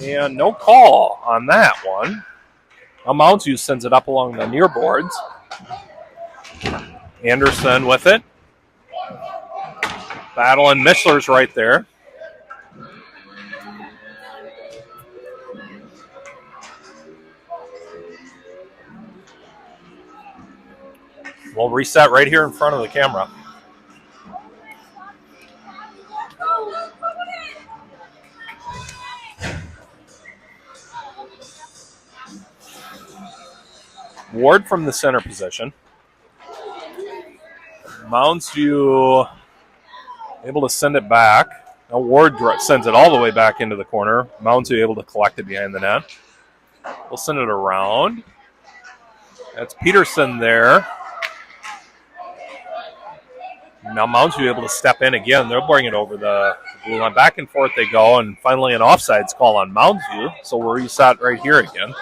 And no call on that one. Now Mounds View sends it up along the near boards. Anderson with it. Battling. Mishler's right there. We'll reset right here in front of the camera. Ward from the center position. Mounds View able to send it back. Now Ward sends it all the way back into the corner. Mounds View able to collect it behind the net. We'll send it around. That's Peterson there. Now Mounds View able to step in again. They'll bring it over the blue line. Back and forth they go, and finally an offsides call on Mounds View. So we'll reset right here again.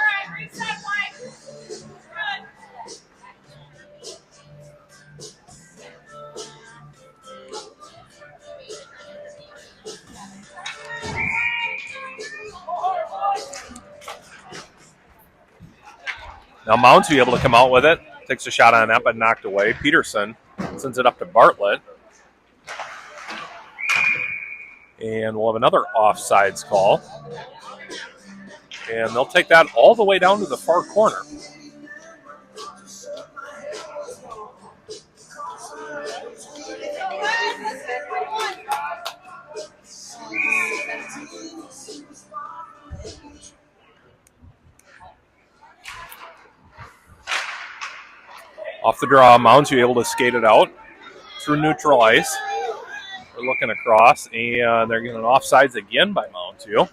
Now Mounds View able to come out with it. Takes a shot on that, but knocked away. Peterson sends it up to Bartlett. And we'll have another offsides call. And they'll take that all the way down to the far corner. Off the draw, Mounds View able to skate it out through neutral ice. They're looking across, and they're getting offsides again by Mounds View.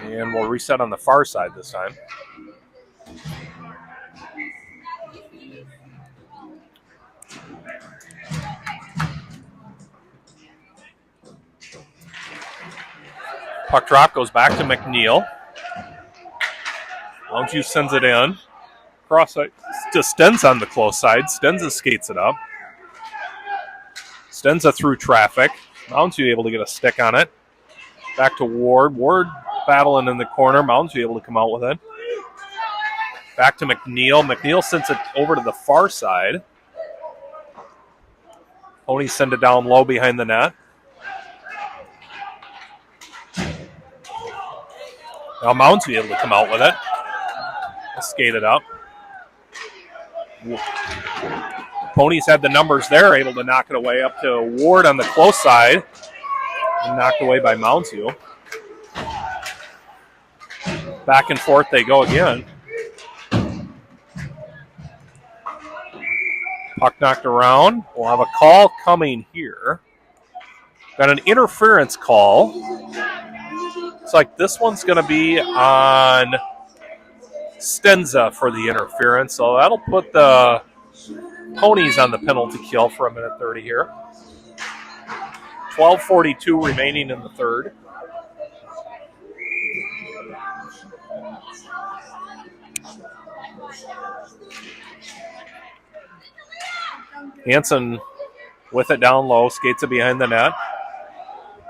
And we'll reset on the far side this time. Puck drop goes back to McNeil. Mounds View sends it in. Cross side to Stenza on the close side. Stenza skates it up. Stenza through traffic. Mounds View able to get a stick on it. Back to Ward. Ward battling in the corner. Mounds View able to come out with it. Back to McNeil. McNeil sends it over to the far side. Ponies send it down low behind the net. Now Mounds View able to come out with it. Skate it up. Ponies had the numbers there, able to knock it away up to Ward on the close side. And knocked away by Mounds View. Back and forth they go again. Puck knocked around. We'll have a call coming here. Got an interference call. It's like this one's going to be on Stenza for the interference, so that'll put the Ponies on the penalty kill for 1:30 here. 12:42 remaining in the third. Hansen with it down low, skates it behind the net.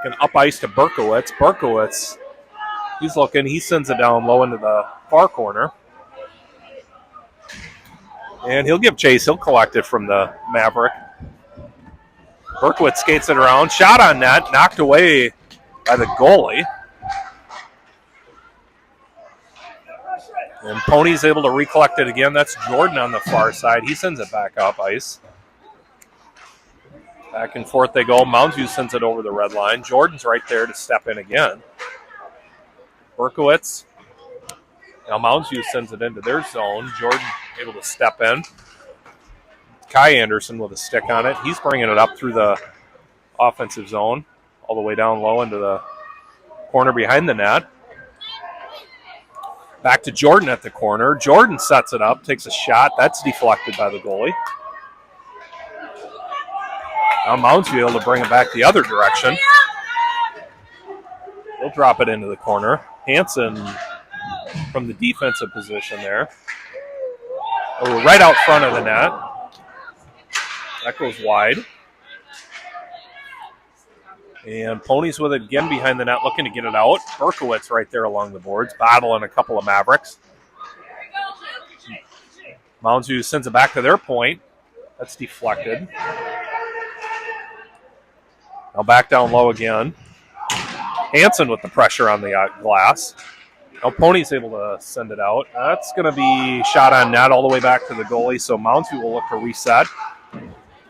Can up ice to Berkowitz. Berkowitz, he's looking. He sends it down low into the far corner. And he'll give chase. He'll collect it from the Maverick. Berkowitz skates it around. Shot on net. Knocked away by the goalie. And Pony's able to recollect it again. That's Jordan on the far side. He sends it back up ice. Back and forth they go. Mounds sends it over the red line. Jordan's right there to step in again. Berkowitz. Now Mounds sends it into their zone. Jordan able to step in. Kai Anderson with a stick on it. He's bringing it up through the offensive zone, all the way down low into the corner behind the net. Back to Jordan at the corner. Jordan sets it up, takes a shot. That's deflected by the goalie. Now Mounds able to bring it back the other direction. He'll drop it into the corner. Hansen from the defensive position there. Oh, right out front of the net. That goes wide. And Ponies with it again behind the net, looking to get it out. Berkowitz right there along the boards, battling a couple of Mavericks. Mounds sends it back to their point. That's deflected. Now back down low again. Hansen with the pressure on the glass. Now Pony's able to send it out. That's going to be shot on net all the way back to the goalie, so Mounds will look to reset.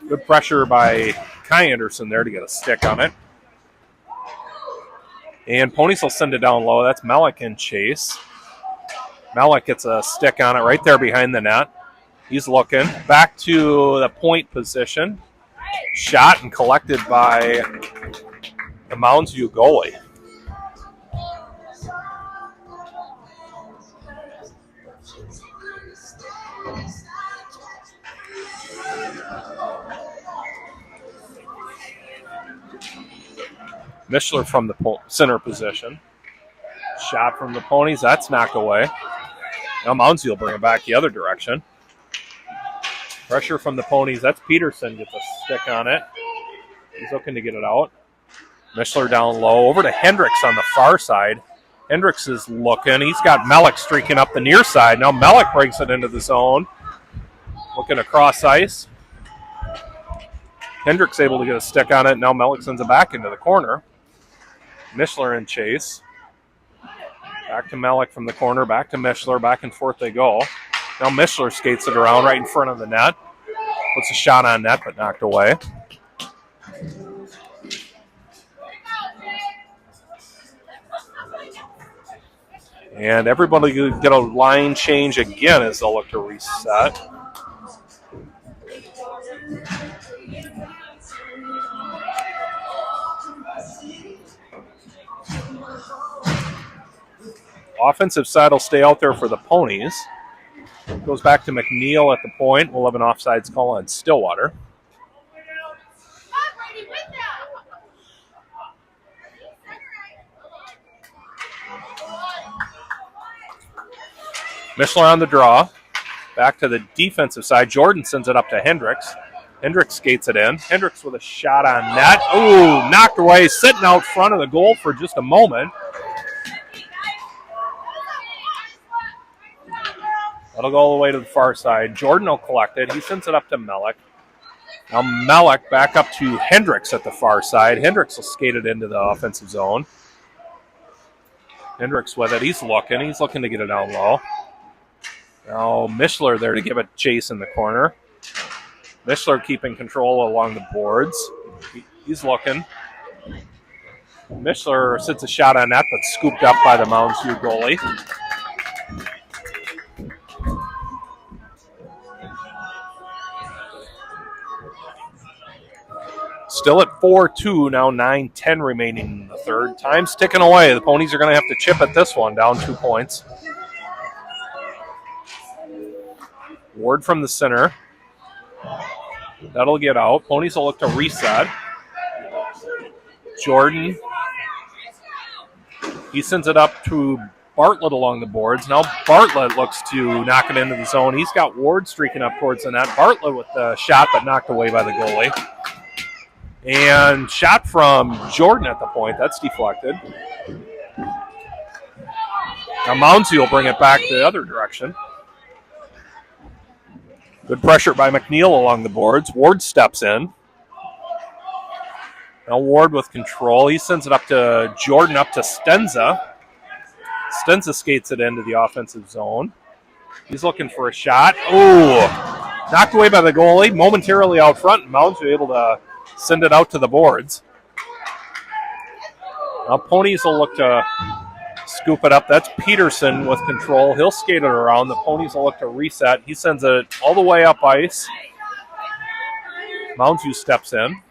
Good pressure by Kai Anderson there to get a stick on it. And Ponies will send it down low. That's Malik in chase. Malik gets a stick on it right there behind the net. He's looking. Back to the point position. Shot and collected by the Mounds goalie. Mishler from the center position. Shot from the Ponies. That's knocked away. Now Mounds will bring it back the other direction. Pressure from the Ponies. That's Peterson gets a stick on it. He's looking to get it out. Mishler down low. Over to Hendricks on the far side. Hendricks is looking. He's got Melick streaking up the near side. Now Melick brings it into the zone. Looking across ice. Hendricks able to get a stick on it. Now Melick sends it back into the corner. Mishler in chase. Back to Melick from the corner. Back to Mishler. Back and forth they go. Now Mishler skates it around right in front of the net. Puts a shot on net, but knocked away. And everybody get a line change again as they'll look to reset. Offensive side will stay out there for the Ponies. Goes back to McNeil at the point. We'll have an offsides call on Stillwater. Mishler on the draw. Back to the defensive side. Jordan sends it up to Hendricks. Hendricks skates it in. Hendricks with a shot on net. Ooh, knocked away, sitting out front of the goal for just a moment. That'll go all the way to the far side. Jordan will collect it. He sends it up to Melick. Now Melick back up to Hendricks at the far side. Hendricks will skate it into the offensive zone. Hendricks with it. He's looking. He's looking to get it down low. Now Mishler there to give it chase in the corner. Mishler keeping control along the boards. He's looking. Mishler sits a shot on that, but scooped up by the Mounds goalie. Still at 4-2, now 9-10 remaining in the third. Time's ticking away. The Ponies are going to have to chip at this one, down 2 points. Ward from the center. That'll get out. Ponies will look to reset. Jordan. He sends it up to Bartlett along the boards. Now Bartlett looks to knock it into the zone. He's got Ward streaking up towards the net. Bartlett with the shot, but knocked away by the goalie. And shot from Jordan at the point. That's deflected. Now Mounds will bring it back the other direction. Good pressure by McNeil along the boards. Ward steps in. Now Ward with control. He sends it up to Jordan, up to Stenza. Stenza skates it into the offensive zone. He's looking for a shot. Oh, knocked away by the goalie. Momentarily out front. Mounds were able to send it out to the boards. Now Ponies will look to scoop it up. That's Peterson with control. He'll skate it around. The Ponies will look to reset. He sends it all the way up ice. Mounds steps in.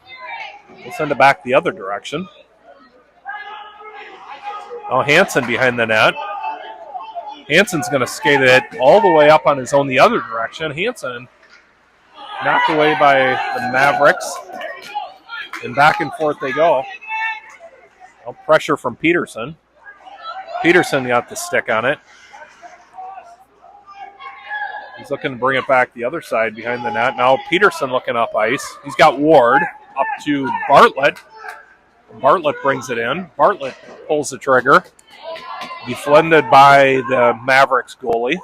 He'll send it back the other direction. Now Hansen behind the net. Hansen's going to skate it all the way up on his own the other direction. Hansen knocked away by the Mavericks. And back and forth they go. Now pressure from Peterson. Peterson got the stick on it. He's looking to bring it back the other side behind the net. Now Peterson looking up ice. He's got Ward up to Bartlett. Bartlett brings it in. Bartlett pulls the trigger. Defended by the Mavericks goalie.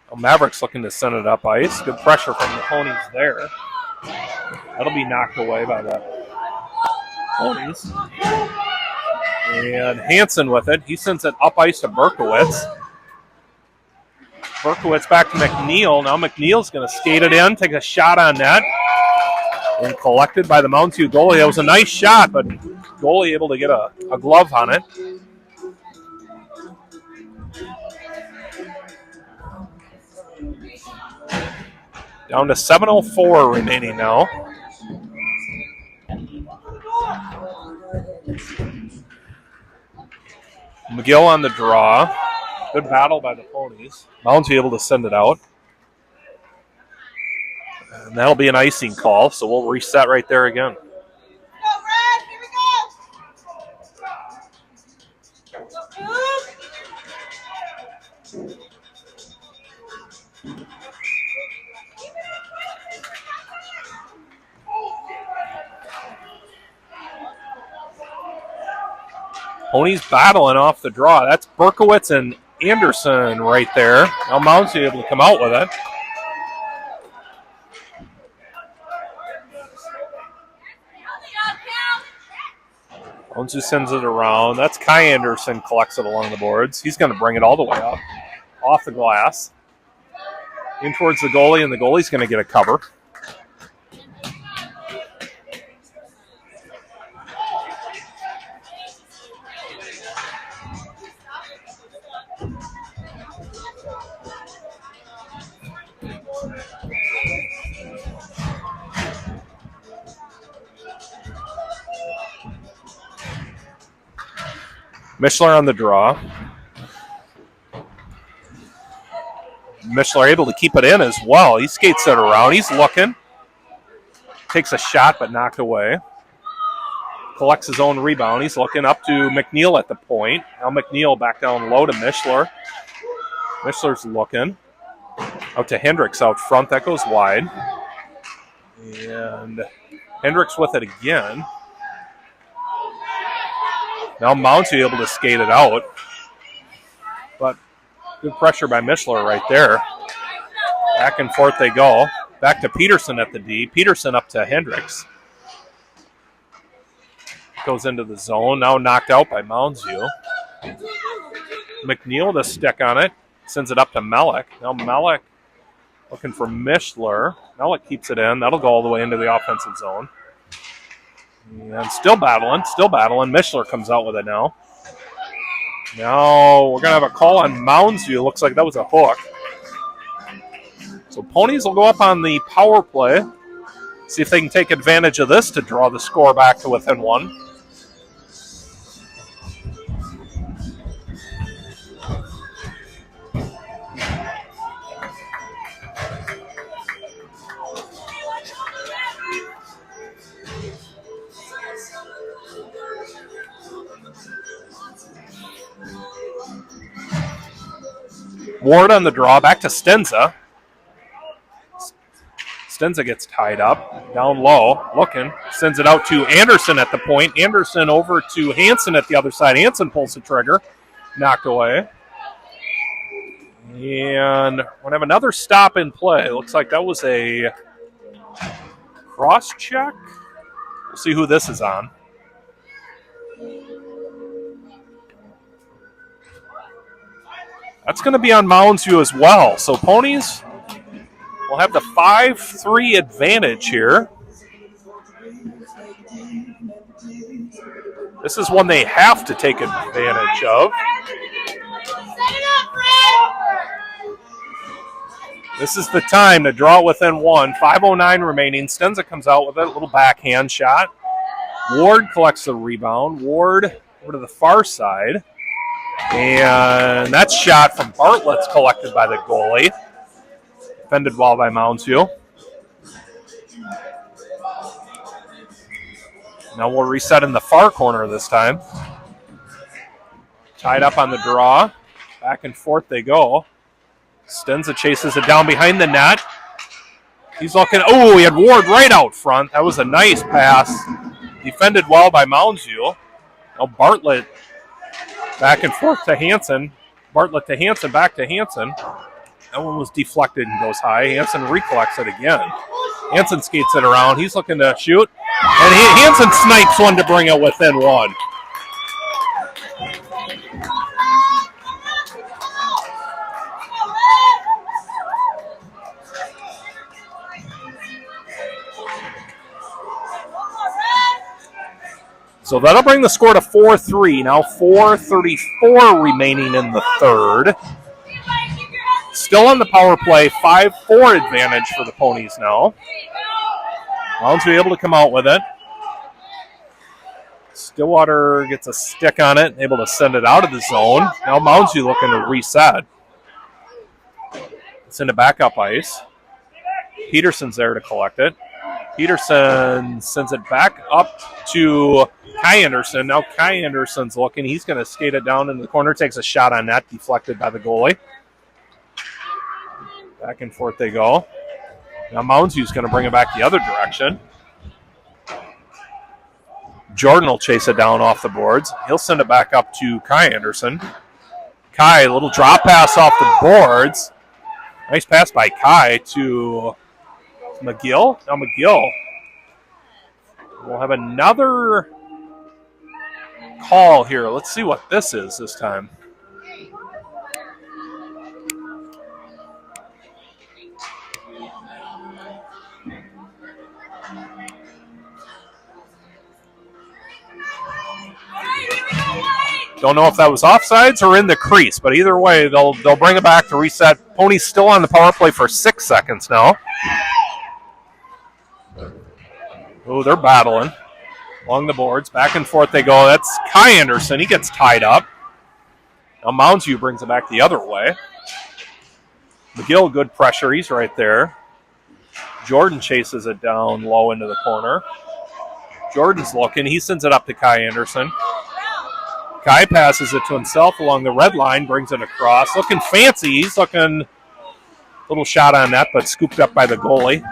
Well, Mavericks looking to send it up ice. Good pressure from the Ponies there. That'll be knocked away by the Ponies. And Hansen with it. He sends it up ice to Berkowitz. Berkowitz back to McNeil. Now McNeil's going to skate it in, take a shot on net. And collected by the Mounds View goalie. It was a nice shot, but goalie able to get a glove on it. Down to 7:04 remaining now. McGill on the draw. Good battle by the Ponies. Mounds able to send it out. And that'll be an icing call, so we'll reset right there again. Go, Brad. Here we go. Ponies battling off the draw. That's Berkowitz and Anderson right there. Now Mounds able to come out with it. Mounds sends it around. That's Kai Anderson collects it along the boards. He's going to bring it all the way up. Off the glass. In towards the goalie, and the goalie's going to get a cover. Mishler on the draw. Mishler able to keep it in as well. He skates it around. He's looking. Takes a shot, but knocked away. Collects his own rebound. He's looking up to McNeil at the point. Now McNeil back down low to Mishler. Mishler's looking. Out to Hendricks out front. That goes wide. And Hendricks with it again. Now Mounds will be able to skate it out. But good pressure by Mishler right there. Back and forth they go. Back to Peterson at the D. Peterson up to Hendricks. Goes into the zone. Now knocked out by Moundsview. McNeil with a stick on it. Sends it up to Mellick. Now Mellick looking for Mishler. Mellick keeps it in. That'll go all the way into the offensive zone. And still battling. Mishler comes out with it now. Now we're going to have a call on Moundsview. Looks like that was a hook. So Ponies will go up on the power play. See if they can take advantage of this to draw the score back to within one. Ward on the draw, back to Stenza. Stenza gets tied up, down low, looking, sends it out to Anderson at the point. Anderson over to Hansen at the other side. Hansen pulls the trigger, knocked away. And we're going to have another stop in play. Looks like that was a cross check. We'll see who this is on. That's going to be on Mounds View as well. So Ponies will have the 5-3 advantage here. This is one they have to take advantage of. This is the time to draw it within one. 5:09 remaining. Stenza comes out with it, a little backhand shot. Ward collects the rebound. Ward over to the far side. And that shot from Bartlett's collected by the goalie. Defended well by Mounds View. Now we'll reset in the far corner this time. Tied up on the draw. Back and forth they go. Stenza chases it down behind the net. He's looking. Oh, he had Ward right out front. That was a nice pass. Defended well by Mounds View. Now Bartlett back and forth to Hansen. Bartlett to Hansen, back to Hansen. That one was deflected and goes high. Hansen recollects it again. Hansen skates it around. He's looking to shoot. And Hansen snipes one to bring it within one. So that'll bring the score to 4-3. Now 4:34 remaining in the third. Still on the power play, 5-4 advantage for the Ponies now. Mounds will be able to come out with it. Stillwater gets a stick on it, able to send it out of the zone. Now Mounds looking to reset. Send it back up ice. Peterson's there to collect it. Peterson sends it back up to Kai Anderson. Now Kai Anderson's looking. He's going to skate it down in the corner. Takes a shot on net, deflected by the goalie. Back and forth they go. Now Mounds View's going to bring it back the other direction. Jordan will chase it down off the boards. He'll send it back up to Kai Anderson. Kai, a little drop pass off the boards. Nice pass by Kai to McGill. Now McGill will have another call here. Let's see what this is this time. Don't know if that was offsides or in the crease, but either way, they'll bring it back to reset. Ponies still on the power play for 6 seconds now. Oh, they're battling along the boards. Back and forth they go. That's Kai Anderson. He gets tied up. Now Mounds View brings it back the other way. McGill, good pressure. He's right there. Jordan chases it down low into the corner. Jordan's looking. He sends it up to Kai Anderson. Kai passes it to himself along the red line, brings it across. Looking fancy. He's looking little shot on that, but scooped up by the goalie.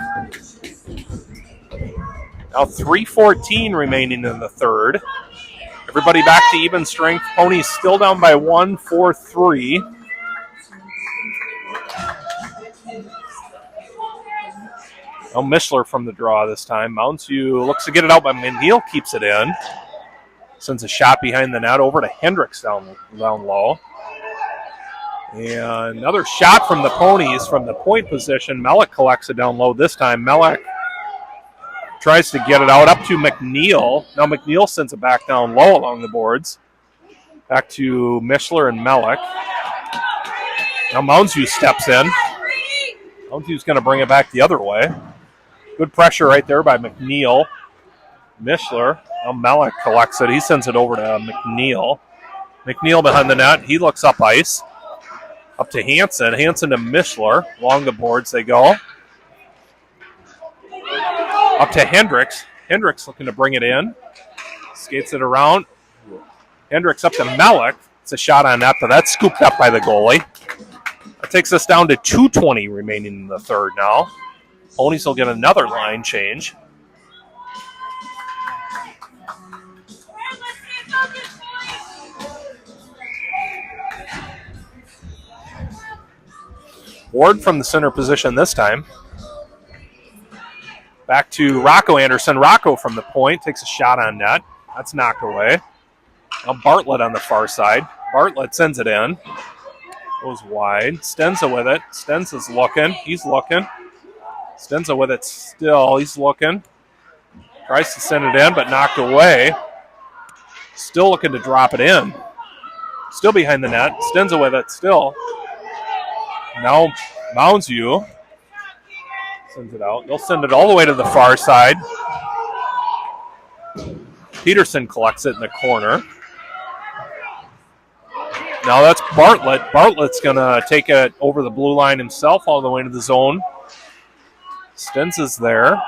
Now 3:14 remaining in the third. Everybody back to even strength. Ponies still down by 1, 4-3. Now Mishler from the draw this time. Mounds View looks to get it out, but McNeil keeps it in. Sends a shot behind the net over to Hendricks down low. And another shot from the Ponies from the point position. Mellick collects it down low this time. Mellick tries to get it out up to McNeil. Now McNeil sends it back down low along the boards. Back to Mishler and Mellick. Now Mounds View steps in. Mounds View's going to bring it back the other way. Good pressure right there by McNeil. Mishler. Now Melick collects it. He sends it over to McNeil. McNeil behind the net. He looks up ice. Up to Hansen. Hansen to Mishler. Along the boards they go. Up to Hendricks. Hendricks looking to bring it in. Skates it around. Hendricks up to Melick. It's a shot on net, but that's scooped up by the goalie. That takes us down to 2:20 remaining in the third now. Ponies will get another line change. Ward from the center position this time. Back to Rocco Anderson. Rocco from the point takes a shot on net. That's knocked away. Now Bartlett on the far side. Bartlett sends it in. Goes wide. Stenza with it. Stenza's looking. He's looking. Stenza with it still. He's looking. Tries to send it in, but knocked away. Still looking to drop it in. Still behind the net. Stenza with it still. Now Mounds sends it out. They'll send it all the way to the far side. Peterson collects it in the corner. Now that's Bartlett. Bartlett's going to take it over the blue line himself all the way to the zone. Stenza's there.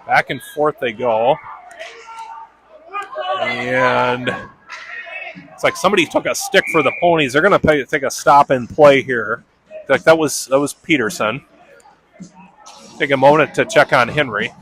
Back and forth they go. And it's like somebody took a stick for the Ponies. They're going to take a stop and play here. Like that was Peterson. Take a moment to check on Henry.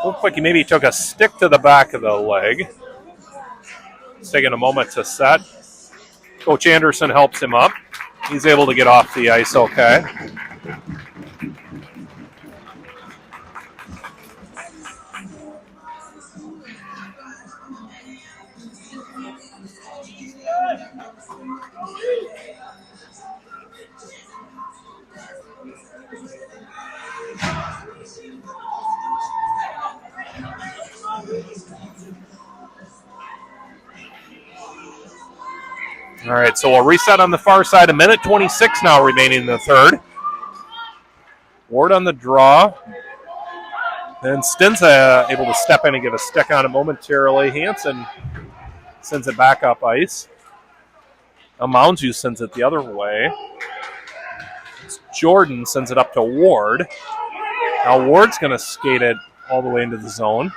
Looks like he maybe took a stick to the back of the leg. It's taking a moment to set. Coach Anderson helps him up. He's able to get off the ice okay. All right, so we'll reset on the far side. 1:26 now remaining in the third. Ward on the draw. Then Stenza able to step in and get a stick on it momentarily. Hansen sends it back up ice. Now Mounds sends it the other way. Jordan sends it up to Ward. Now Ward's going to skate it all the way into the zone.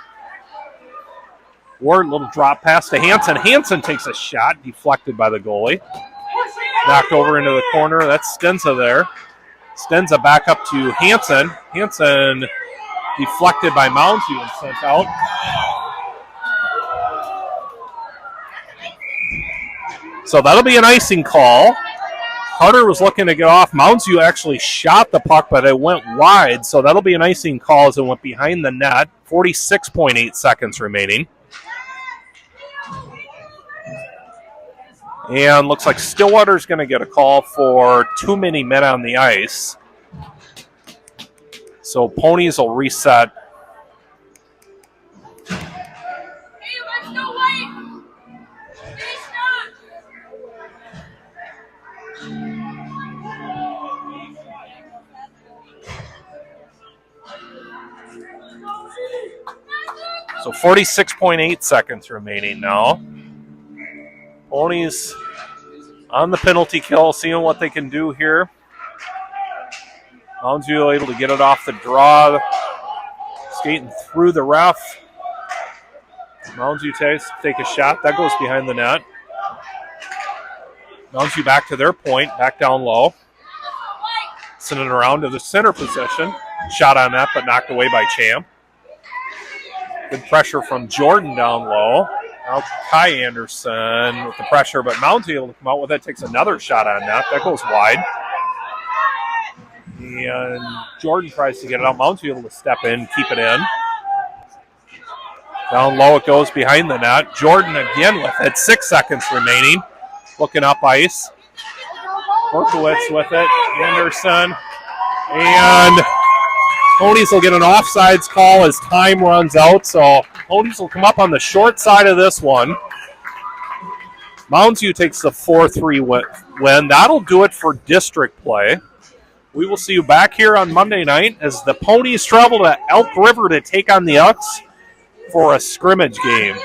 Ward, little drop pass to Hansen. Hansen takes a shot, deflected by the goalie. Knocked over into the corner. That's Stenza there. Stenza back up to Hansen. Hansen deflected by Mounds and sent out. So that'll be an icing call. Carter was looking to get off. Mounds actually shot the puck, but it went wide. So that'll be an icing call as it went behind the net. 46.8 seconds remaining. And looks like Stillwater's going to get a call for too many men on the ice. So Ponies will reset. Hey, let's go white. So 46.8 seconds remaining now. Ponies on the penalty kill, seeing what they can do here. Mounds able to get it off the draw. Skating through the ref. Mounds take a shot. That goes behind the net. Mounds back to their point, back down low. Sending it around to the center position. Shot on that, but knocked away by Champ. Good pressure from Jordan down low. Now Kai Anderson with the pressure, but Mounds able to come out with it. Takes another shot on that. That goes wide. And Jordan tries to get it out. Mounds able to step in, keep it in. Down low it goes behind the net. Jordan again with it. 6 seconds remaining. Looking up ice. Berkowitz with it. Anderson And Ponies will get an offsides call as time runs out, so Ponies will come up on the short side of this one. Mounds U takes the 4-3 win. That'll do it for district play. We will see you back here on Monday night as the Ponies travel to Elk River to take on the Elks for a scrimmage game.